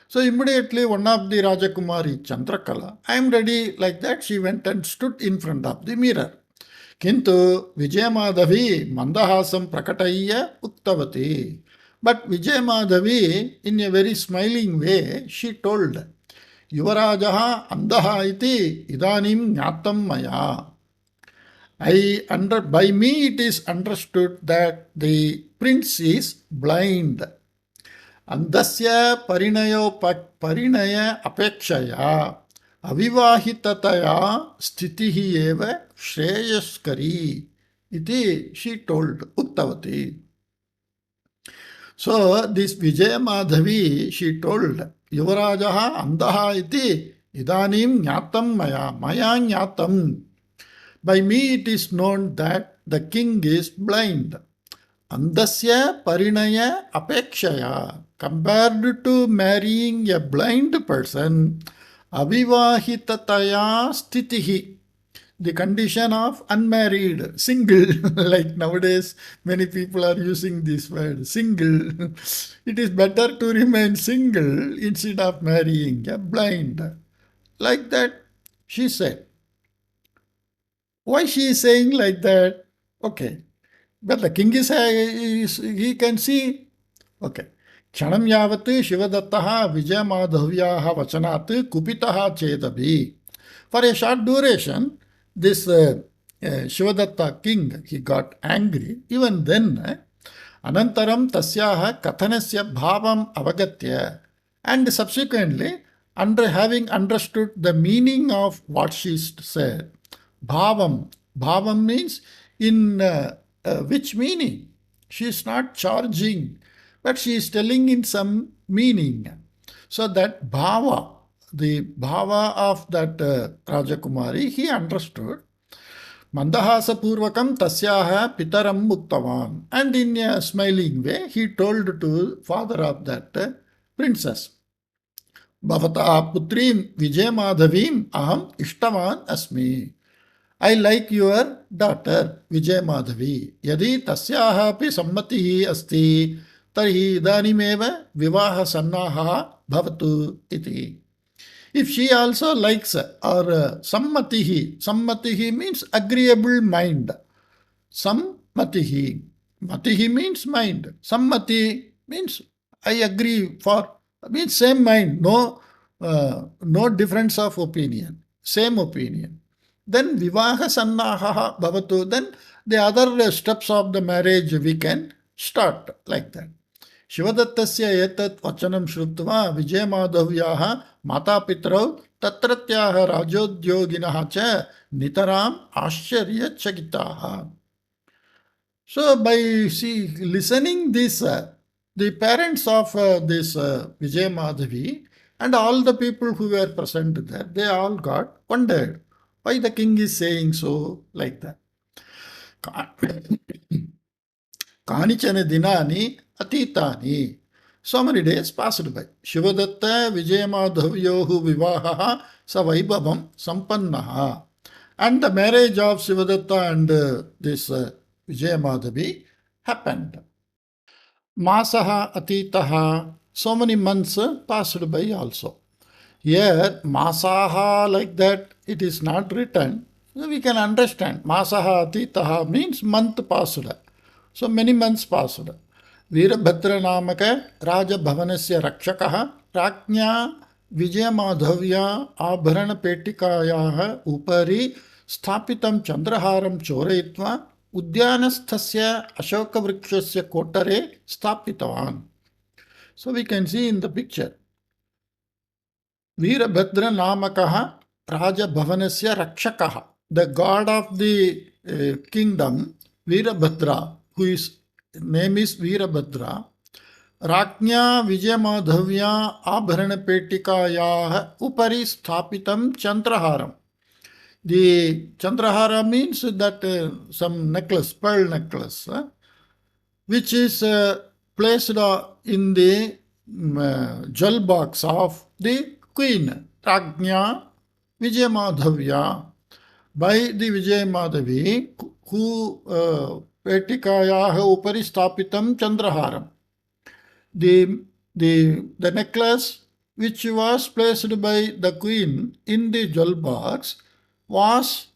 So immediately one of the Rajakumari Chandrakala, I am ready, like that she went and stood in front of the mirror. Kintu Vijayamadhavi mandahasam prakatayya uktavati. But Vijayamadhavi, in a very smiling way, she told, Yuvarajaha andaha iti idanim jnatam maya. By me it is understood that the prince is blind. Andasya parinaya apekshaya avivahitataya sthitihi eva shreyaskari iti she told, uktavati. So this Vijaya Madhavi, she told, Yuvarajaha andaha iti idanim jnatam maya jnatam. By me it is known that the king is blind. Andasya parinaya apekshaya, compared to marrying a blind person, avivahitataya sthitihi, the condition of unmarried, single, like nowadays many people are using this word, single. It is better to remain single instead of marrying a blind. Like that, she said. Why she is saying like that? Okay. But the king is he can see. Okay. Kshanam yavat Shivadattaha Vijayamadhavyaha vachanat kupitaha chedabi. For a short duration, this Shivadatta king, he got angry. Even then, anantaram tasyaha kathanasya bhavam avagatya. And subsequently, having understood the meaning of what she said, bhavam means in which meaning? She is not charging, but she is telling in some meaning. So that bhava, the bhava of that Rajakumari, he understood. Mandahasa purvakam tasyaha pitaram muktavan. And in a smiling way, he told to father of that princess, Bhavata putrim Vijayamadhavim aham ishtavan asmi. I like your daughter Vijayamadhavi. Yadi tasyaha api sammatihi asti tarhi idanimeva vivaha sannaha bhavatu iti. If she also likes, or sammatihi means agreeable mind. Sammatihi. Matihi means mind. Sammati means I agree for, means same mind, no difference of opinion, same opinion. then vivaha sannaha bhavatu, then the other steps of the marriage we can start like that. शिवदत्तस्य एतत् वचनं श्रुत्वा विजयमाधव्याः मातापितरौ तत्रत्याः राजोद्योगिनः च नितराम् आश्चर्यचकिताः. So by listening this, the parents of this Vijay Madhavi and all the people who were present there, they all got wondered why the king is saying so like that. Kanichana dinani atitani. So many days passed by. Shivadatta Vijayamadhavyohu vivahaha savaibavam sampannaha. And the marriage of Shivadatta and this Vijayamadhavi happened. Masaha atitaha. So many months passed by also. Here, masaha like that, it is not written. So we can understand. Masaha atitaha means month passed. So many months passed. Veerabhadra namaka Raja Bhavanasya Rakshakaha Raknya Vijayamadhavya Abharana Petikayaha Upari Sthapitam Chandraharam Chorayitva Udyanasthasya Ashoka Vrikshasya Kotare Stapitavan. So we can see in the picture. Veerabhadra namakaha Raja Bhavanasya Rakshakaha. The god of the kingdom, Veerabhadra, whose name is Veerabhadra, Raknya Vijayamadhavya Abharana Petikayah Upari Sthapitam Chandraharam. The Chandrahara means that some necklace, pearl necklace, which is placed in the jewel box of the queen, Rajnya Vijayamadhavya, by the Vijayamadhavi, who Petikayaha upari sthapitam chandraharam. The necklace which was placed by the queen in the jewel box was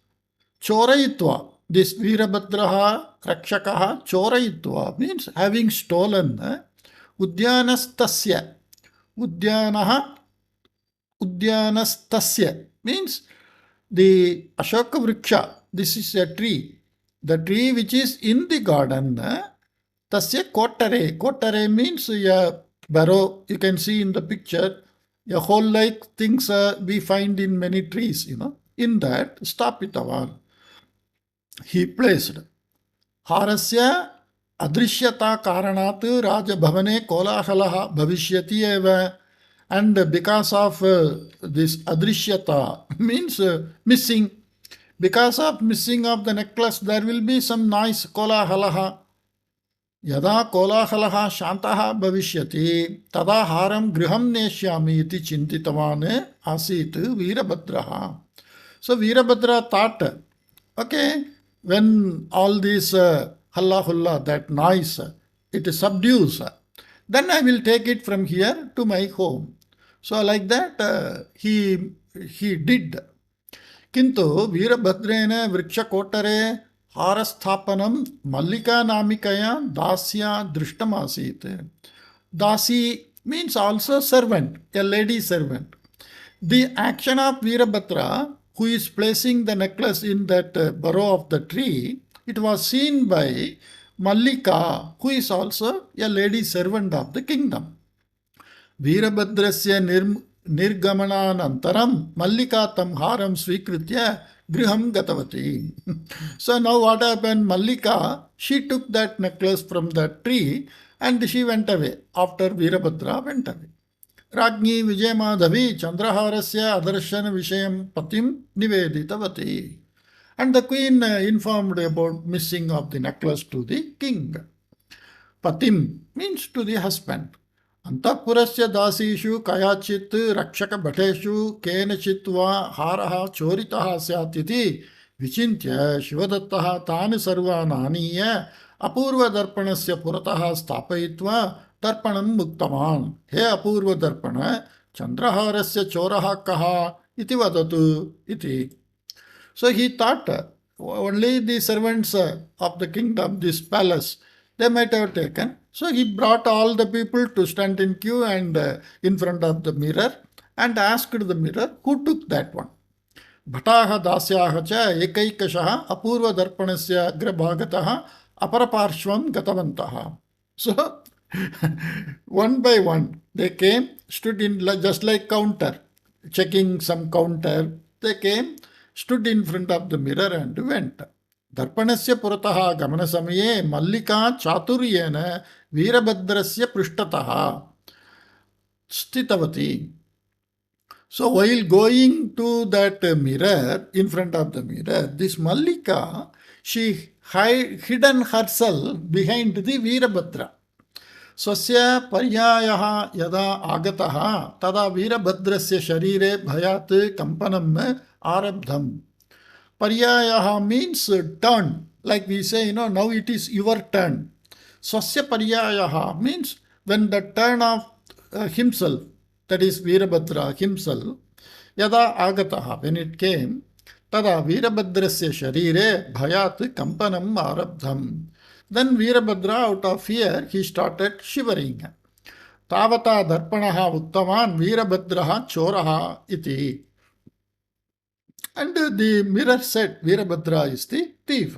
chorayitva. This Veerabhadraha Rakshakaha chorayitva means having stolen udyanastasya. Udyanastasya means the Ashoka Vriksha. This is a tree. The tree which is in the garden, tasya kotare. Kotare means a barrow. You can see in the picture, a hole like things we find in many trees, In that, stapitavan. He placed. Harasya adrishyata karanat Raja Bhavane kolahalaha bhavishyati eva. And because of this adrishyata means missing. Because of missing of the necklace, there will be some noise, kolahalaha. Yada kolahalaha shantaha bhavishyati, tada haram griham neshyami iti chintitavane asit Veerabhadraha. So Veerabhadra thought, okay, when all this halla hulla, that noise, it subdues, then I will take it from here to my home. So like that, he did. किंतु वीरभद्रेण वृक्षकोटरे हारस्थापनं मल्लिका नामिकया दास्या दृष्टमासीत्. Dasi means also servant, a lady servant. The action of Veerabhadra, who is placing the necklace in that burrow of the tree, it was seen by Mallika, who is also a lady servant of the kingdom. Veerabhadrasya Nirgamananantaram Mallika tam haram svikritya griham gatavati. So now what happened? Mallika, she took that necklace from that tree and she went away after Veerabhadra went away. Rajni Vijayamadhavi Chandraharasya Adarshana Vishayam Patim Niveditavati. And the queen informed about missing of the necklace to the king. Patim means to the husband. Antapurasya dasishu kayachit rakshaka bhateshu kenachit va haraha choritaha syatiti vichintya Shivadattaha tani sarvan aniya apurva darpanasya purataha stapayitva darpanam muktaman. He apurva darpana chandraharasya choraha kaha iti vadatu iti. So he thought only the servants of the kingdom, this palace, they might have taken. So he brought all the people to stand in queue and in front of the mirror and asked the mirror who took that one. भटाः दास्याः च एकैकशः अपूर्वदर्पणस्य अग्रभागतः अपरपार्श्वं गतवन्तः. So, one by one, they came, stood in just like counter, checking some counter. They came, stood in front of the mirror and went. दर्पणस्य पुरतः गमनसमये मल्लिका चातुर्येन वीरभद्रस्य पृष्ठतः स्थितवती. So while going to that mirror, in front of the mirror, this Mallika, she hidden herself behind the Veerabhadra. स्वस्य पर्यायः यदा आगतः तदा वीरभद्रस्य शरीरे भयात् कम्पनम् आरब्धम्. पर्यायः means turn, like we say, now it is your turn. Swasya paryayaha means when the turn of himself, that is Veerabhadra himself, yada agataha, when it came, tada Veerabhadrasya sharire bhayat kampanam arabdham. Then Veerabhadra, out of fear, he started shivering. Tavata darpanaha uttaman Veerabhadraha choraha iti. And the mirror said, Veerabhadra is the thief.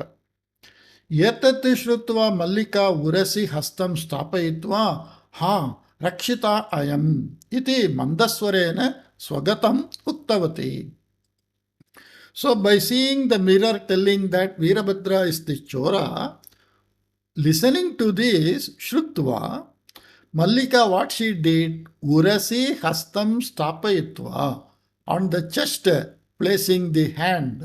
Yatat shrutva mallika urasi hastam stapayitva ha rakshita ayam iti mandaswarena swagatam uttavati. So by seeing the mirror telling that Veerabhadra is the chora, listening to this, Shrutva, Mallika, what she did, Urasi hastam stapayitva, on the chest, placing the hand,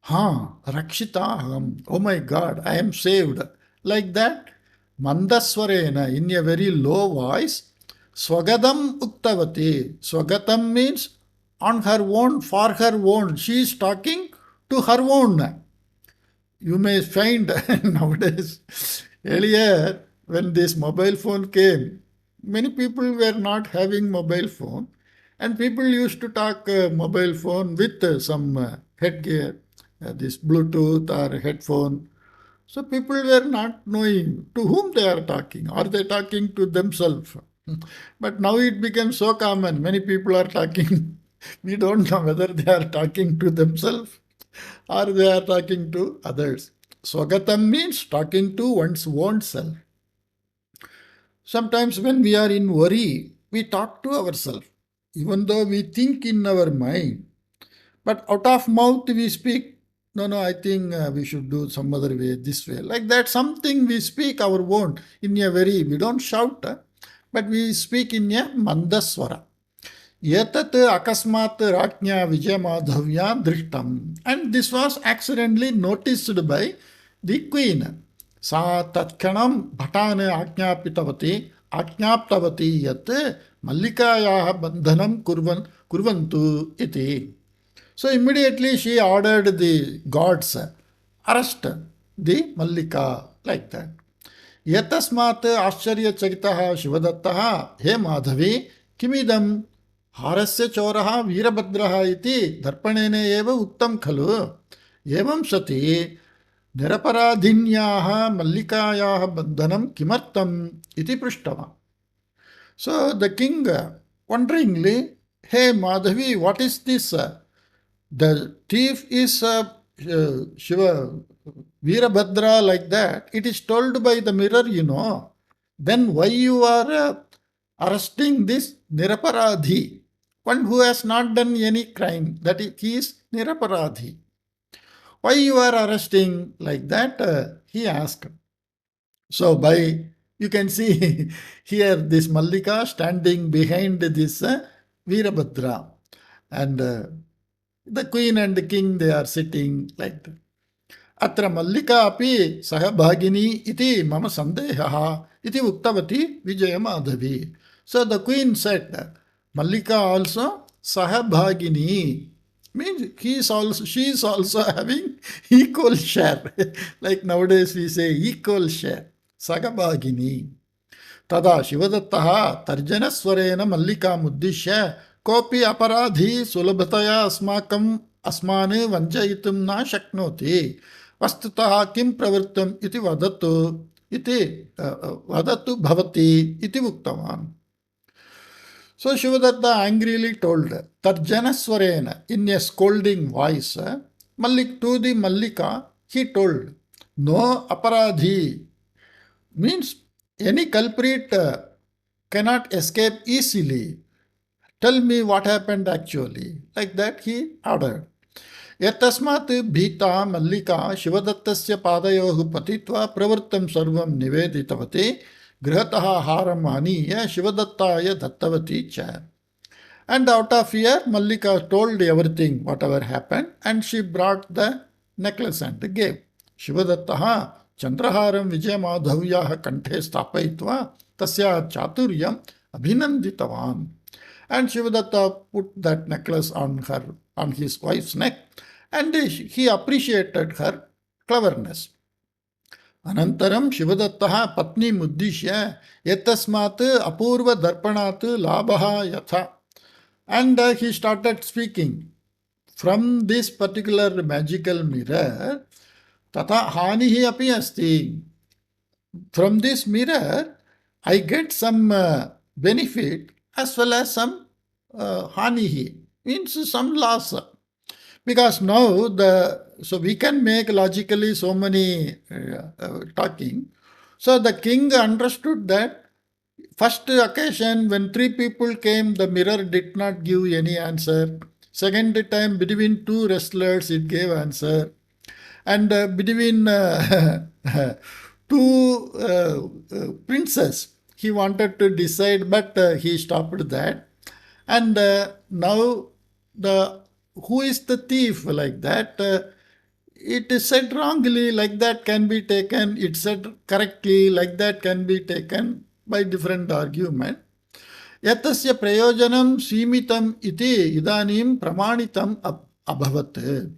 Rakshita aham, oh my God, I am saved. Like that, Mandaswarena, in a very low voice, Swagadam uttavati. Swagatam means on her own, for her own. She is talking to her own. You may find nowadays, earlier when this mobile phone came, many people were not having mobile phone and people used to talk mobile phone with some headgear, this Bluetooth or headphone. So people were not knowing to whom they are talking. Are they talking to themselves? But now it became so common. Many people are talking. We don't know whether they are talking to themselves or they are talking to others. Swagatam means talking to one's own self. Sometimes when we are in worry, we talk to ourselves, even though we think in our mind. But out of mouth we speak, no, I think we should do some other way, this way. Like that, something we speak our own in a very, we don't shout, but we speak in a mandaswara. Yetat akasmat raknya vijayamadhavya drishtam. And this was accidentally noticed by the queen. Sa tatkanam bhatane ajñaptavati yat mallikayaha bandhanam kurvantu iti. So immediately she ordered the guards arrest the Mallika, like that. Yatasmat ascharya chakitaha Shivadattaha he Madhavi kimidam हारस्य चोरः वीरभद्रः इति दर्पणेन एव उक्तं खलु. एवं सति निरपराधिन्याः मल्लिकायाः बन्धनं किमर्थम् इति पृष्टवान्. So the king wonderingly, hey Madhavi, what is this? The thief is Shiva, Veerabhadra, like that. It is told by the mirror, Then why you are arresting this Niraparadhi? One who has not done any crime, that he is Niraparadhi. Why you are arresting like that? He asked. So you can see here this Mallika standing behind this Veerabhadra. And the queen and the king, they are sitting like that. Atra Mallika api sahabhagini iti mama sandehaha iti uktavati Vijayamadhavi. So the queen said, Mallika also sahabhagini, means she is also having equal share. Like nowadays we say equal share. Sahabhagini. Tada Shivadattaha tarjanaswarena Mallika muddishya kopi aparadhi sulabhataya asmane vanjayitum na shaknoti. Vastutaha kim pravrittam iti vadatu bhavati iti uktavan. So Shivadatta angrily told Tarjanaswarena in a scolding voice, Malik to the Mallika, he told, no aparadhi, means any culprit cannot escape easily. Tell me what happened actually. Like that he ordered. एतस्मात् भीता मल्लिका शिवदत्तस्य पादयोः पतित्वा प्रवृत्तं सर्वं निवेदितवती गृहतः हारम् आनीय शिवदत्ताय दत्तवती च. And out of fear, Mallika told everything, whatever happened, and she brought the necklace and gave. Shivadattaha Chandraharam Vijaymadhavyaha Kanthe Stapayitva Tasya Chaturya Abhinanditavan. And Shivadatta put that necklace on his wife's neck, and he appreciated her cleverness. अनन्तरं शिवदत्तः पत्नीम् उद्दिश्य एतस्मात् अपूर्वदर्पणात् लाभः यथा. And he started speaking. From this particular magical mirror, tata hanihi api asti. From this mirror, I get some benefit as well as some hanihi, means some loss. Because now so we can make logically so many talking. So the king understood that first occasion when 3 people came, the mirror did not give any answer. Second time between 2 wrestlers it gave answer. And between 2 princes he wanted to decide, but he stopped that. And now who is the thief, like that? It is said wrongly, like that can be taken. It said correctly, like that can be taken by different argument. Yatasya prayojanam simitam iti idanim pramanitam abhavat.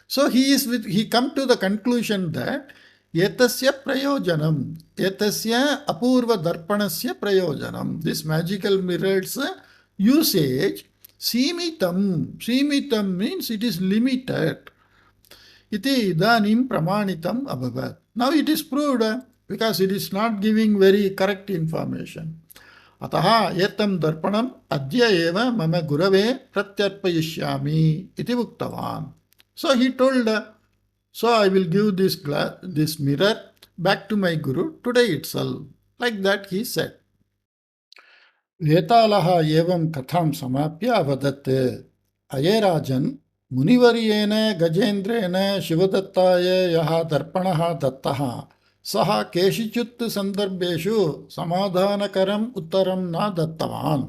So he come to the conclusion that etasya prayojanam, etasya apurva darpanasya prayojanam, this magical mirror's usage, simitam means it is limited. Iti idanim pramanitam abhavat. Now it is proved because it is not giving very correct information. Ataha etam darpanam adya eva mama gurave pratyarpayishyami iti uktavan. So he told, so I will give this mirror back to my guru today itself. Like that he said. वेतालः एवं कथां समाप्य अवदत्, अयेराजन् मुनिवर्येण गजेन्द्रेण शिवदत्ताय यः दर्पणः दत्तः सः केषुचित् सन्दर्भेषु समाधानकरम् उत्तरं न दत्तवान्.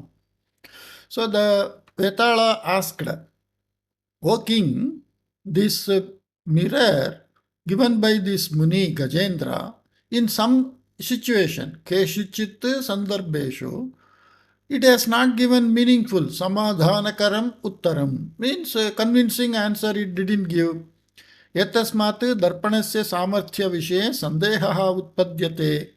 So the Vetala asked, O king, this mirror given by this Muni Gajendra in some situation, Keshichit Sandarbeshu, it has not given meaningful, Samadhanakaram Uttaram, means convincing answer it didn't give. Yatasmat Darpanasya Samarthya Vishe Sandehaha Utpadyate.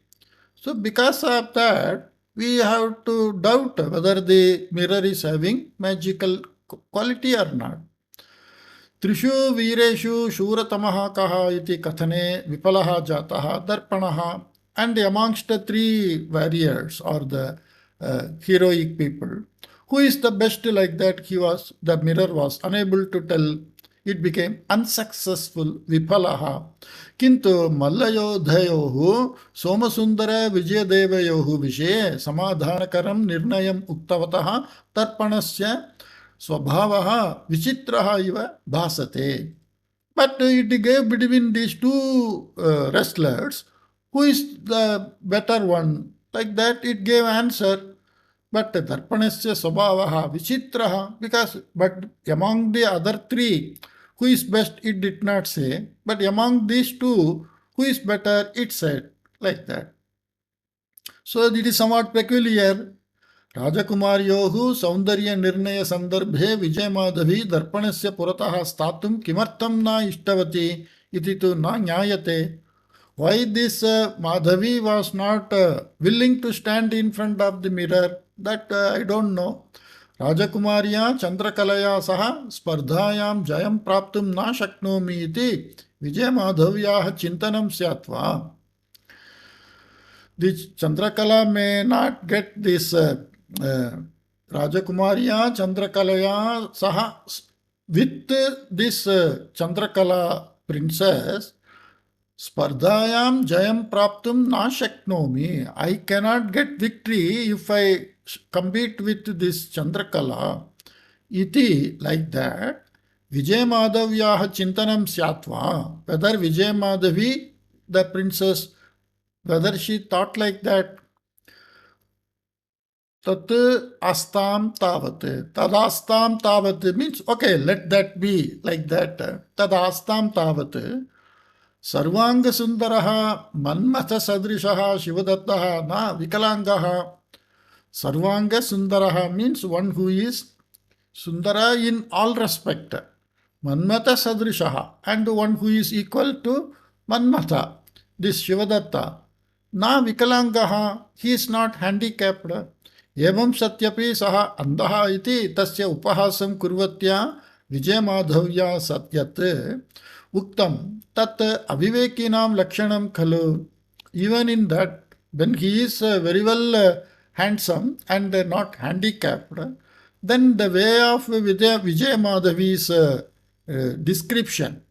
So because of that, we have to doubt whether the mirror is having magical quality or not. Trishu Vireshu Shuratamaha Kaha iti Kathane Vipalaha Jataha Darpanaha. And amongst the 3 warriors or the heroic people, who is the best, like that the mirror was unable to tell. It became unsuccessful, Vipalaha. Kintu Mallayodhayohu Somasundara Vijayadevayohu Vishe Samadhanakaram Nirnayam Uktavataha Tarpanasya Swabhavaha Vichitraha iva Bhasate. But it gave between these 2 wrestlers, who is the better one. Like that it gave answer. But Darpanasya Swabhavaha Vichitraha, but among the other 3, who is best it did not say. But among these 2, who is better it said. Like that. So it is somewhat peculiar. Rajakumaryohu Saundarya Nirnaya Sandarbhe Vijaymadhavi Darpanasya Puratah Statum Kimartam na Ishtavati iti tu na nyayate. Why this Madhavi was not willing to stand in front of the mirror, that I don't know. Rajakumarya Chandrakalaya saha spardhayam jayam praptum na shaknomi iti Vijaymadhavyah chintanam syatva. The Chandrakala may not get this Rajakumariya Chandrakalaya Saha, with this Chandrakala princess, Spardhayam Jayam Praptum Na Shaknomi. I cannot get victory if I compete with this Chandrakala. Iti, like that. Vijay Madhavyaha Chintanam Syatva. Whether Vijay Madhavi, the princess, whether she thought like that, tat astam tavat. Tadastam tavat means, okay, let that be like that. Tadastam tavat. Sarvanga Sundaraha Manmatha Sadrishaha Shivadattaha Na Vikalangaha. Sarvanga Sundaraha means one who is Sundara in all respect. Manmatha Sadrishaha, and one who is equal to Manmatha, this Shivadatta. Na Vikalangaha, he is not handicapped. Evam Satyapi Saha Andaha iti tasya upahasam kurvatya Vijaymadhavya Satyat Uktam tat avivekinam lakshanam khalu. Even in that, when he is very well handsome and not handicapped, then the way of Vijay Madhavi's description,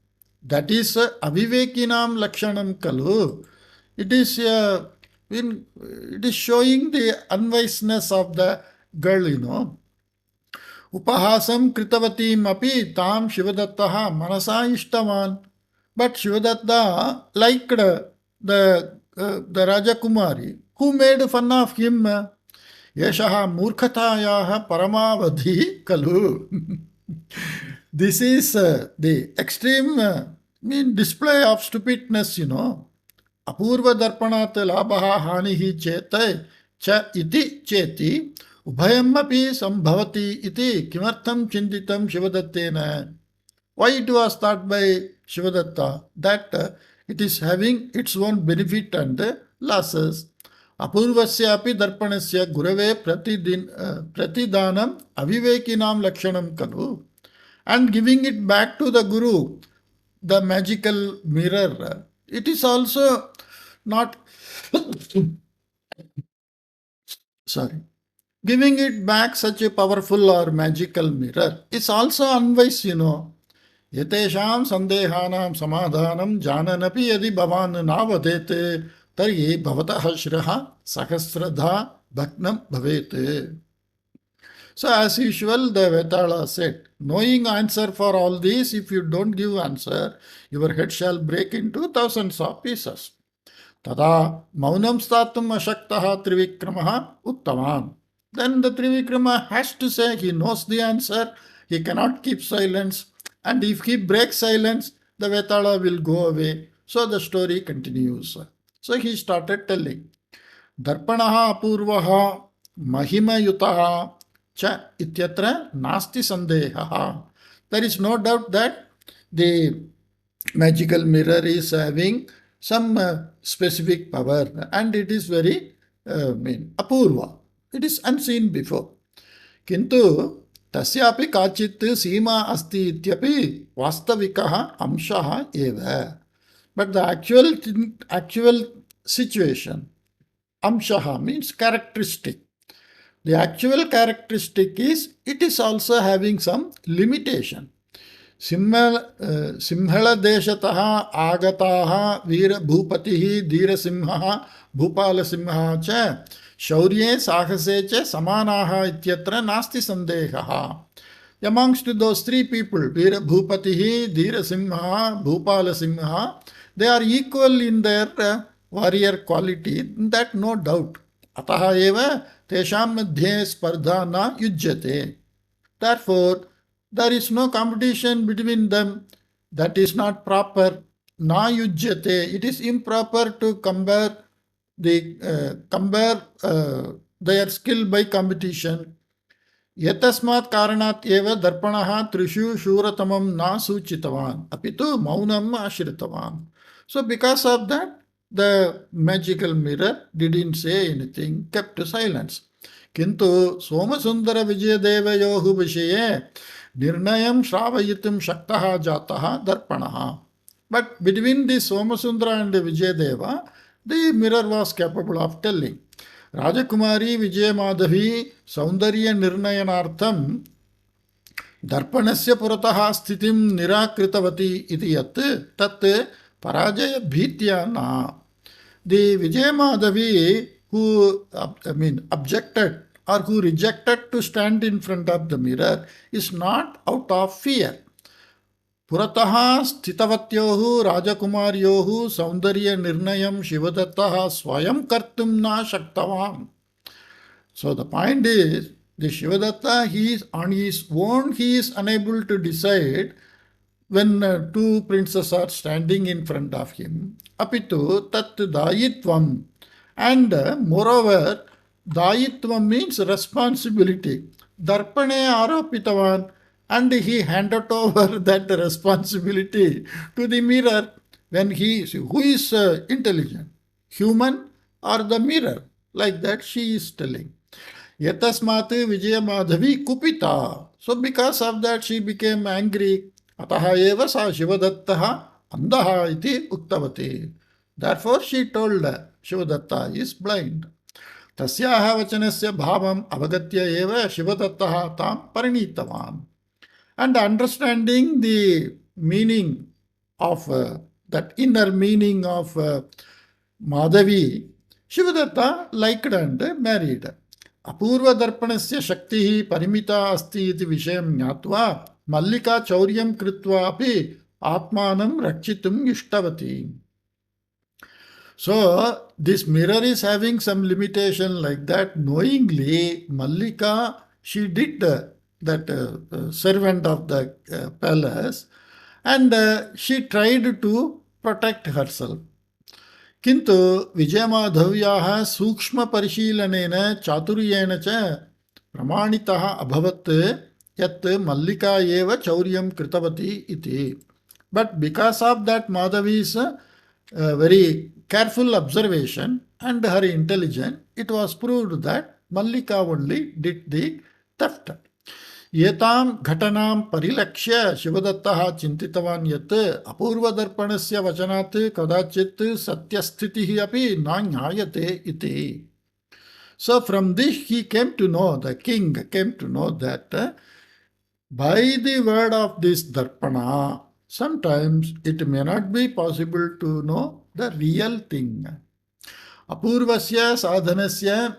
that is avivekinam lakshanam kalu. It is showing the unwiseness of the girl. Upahasam kritavatim api tam Shivadattaha manasa ishtavan. But Shivadatta liked the Rajakumari, who made fun of him. Yashaha murkhatayaha paramavadhi kalu. This is the extreme display of stupidness, Apurva darpanat labhaha hanihi cheta cha iti cheti ubhayam api sambhavati iti kimartham chinditam Shivadattena. Why it was thought by Shivadatta that it is having its own benefit and losses. Apurvasya api darpanasya gurave pratidanam avivekinam lakshanam kalu. And giving it back to the Guru, the magical mirror, it is also not sorry. Giving it back such a powerful or magical mirror is also unwise, Yatesham sandehanam samadhanam jananapi yadi bhavan navadete tarye bhavatah shraha sahasradha bhaknam bhavete. So as usual, the Vetala said, knowing answer for all these, if you don't give answer, your head shall break into thousands of pieces. Tada maunam statum ashaktaha trivikramaha uttaman. Then the Trivikrama has to say he knows the answer, he cannot keep silence, and if he breaks silence, the Vetala will go away. So the story continues. So he started telling, Darpanaha apurvaha mahimayutaha cha ityatra nasti sandehaha. There is no doubt that the magical mirror is having some specific power, and it is very apurva. It is unseen before. Kintu tasyapi kachit seema asti ityapi vastavikaha amshaha eva. But the actual situation, amshaha means characteristic. The actual characteristic is it is also having some limitation. Simhala deshataha agataha veera bhupatihi dhira simha bhupala simha cha shaurye sahase cha samanaha ityatra nasti sandehaha. Amongst those three people, veera bhupatihi dhira simha bhupala simha, they are equal in their warrior quality, that no doubt. Ataha eva tesham madhye spardha na yujyate. Therefore, there is no competition between them. That is not proper. Na yujyate. It is improper to compare their skill by competition. Yatasmat karanat eva darpanaha trishu shuratamam na suchitavan. Apitu maunam ashritavan. So because of that, the magical mirror didn't say anything, kept silence. Kintu Somasundara Vijayadevayohu Vishaye Nirnayam Shravayitum Shaktaha Jataha Darpanaha. But between the Somasundara and the Vijayadeva, the mirror was capable of telling. राजकुमारी विजयमाधवी सौन्दर्यनिर्णयनार्थं दर्पणस्य पुरतः स्थितिं निराकृतवती इति यत् तत् पराजयभीत्या न. The Vijayamadevi who objected or who rejected to stand in front of the mirror is not out of fear. पुरतः स्थितवत्योः राजकुमार्योः सौन्दर्यनिर्णयं शिवदत्तः स्वयं कर्तुं न शक्तवान्. So the point is, the Shivadatta, he is on his own, he is unable to decide when two princes are standing in front of him. Apitu tat dayitvam. And moreover, dayitvam means responsibility. Darpane aropitavan. And he handed over that responsibility to the mirror. When who is intelligent? Human or the mirror? Like that she is telling. Yatasmat Vijayamadevi kupita. So because of that she became angry. Ataha eva sa Shivadattaha andaha iti uktavati. Therefore she told Shivadatta is blind. Tasyaha vachanasya bhavam avagatya eva Shivadattaha tam parinitavan. And understanding the meaning of that inner meaning of Madhavi, Shivadatta liked and married. अपूर्वदर्पणस्य शक्तिः परिमिता अस्ति इति विषयं ज्ञात्वा मल्लिका चौर्यं कृत्वा अपि आत्मानं रक्षितुम् इष्टवती. So this mirror is having some limitation like that. Knowingly, Mallika, she did that servant of the palace, and she tried to protect herself. किन्तु विजयमाधव्याः सूक्ष्मपरिशीलनेन चातुर्येण च प्रमाणितः अभवत् यत् मल्लिका एव चौर्यं कृतवती इति. But because of that Madhavi's very careful observation and her intelligence, it was proved that Mallika only did the theft. एतां घटनां परिलक्ष्य शिवदत्तः चिन्तितवान् यत् अपूर्वदर्पणस्य वचनात् कदाचित् सत्यस्थितिः अपि न ज्ञायते इति. So from this he came to know, the king came to know that by the word of this darpana, sometimes it may not be possible to know the real thing. अपूर्वस्य साधनस्य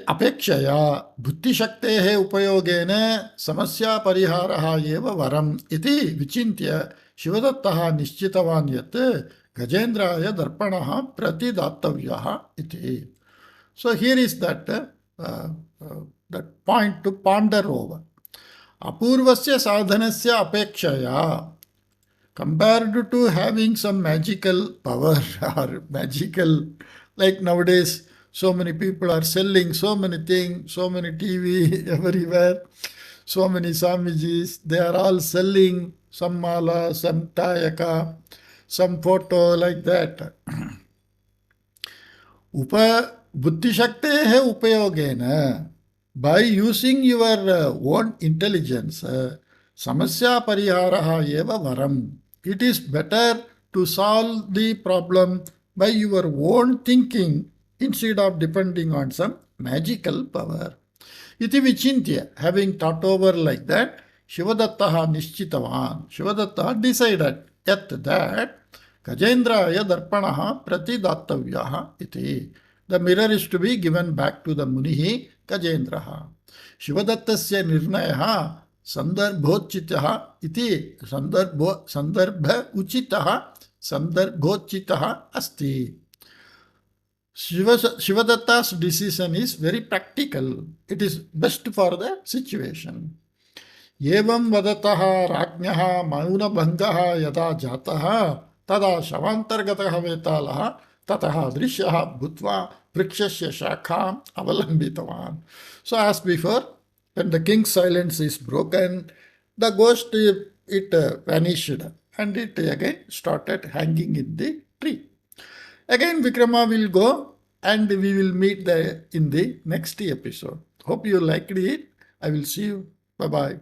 अपेक्षया बुद्धिशक्तेः उपयोगेन समस्यापरिहारः एव वरम् इति विचिन्त्य शिवदत्तः निश्चितवान् यत् गजेन्द्राय दर्पणः प्रतिदातव्यः इति. So here is that point to ponder over. अपूर्वस्य साधनस्य अपेक्षया, compared to having some magical power or magical, like nowadays so many people are selling so many things, so many TV everywhere, so many Swamijis, they are all selling some mala, some tayaka, some photo like that. Buddhishaktehe upayogena, by using your own intelligence, samasya pariharaha eva varam. It is better to solve the problem by your own thinking instead of depending on some magical power. Iti vichintya, having thought over like that, Shivadattaha nischitavan. Shivadatta decided yet that Gajendraya darpanaha pratidattavyaha iti. The mirror is to be given back to the Munihi Gajendraha. Shivadattasya nirnayaha sandarbhochitaha iti sandarbha uchitaha sandarbhochitaha asti. Shivadatta's decision is very practical. It is best for the situation. Evam vadataha rajnyaha maunabhangaha yada jataha tada shavantargataha vetalaha tataha drishyaha bhutva vrikshasya shakham avalambitavan. So as before, when the king's silence is broken, the ghost it vanished and it again started hanging in the tree. Again Vikrama will go and we will meet in the next episode. Hope you liked it. I will see you. Bye-bye.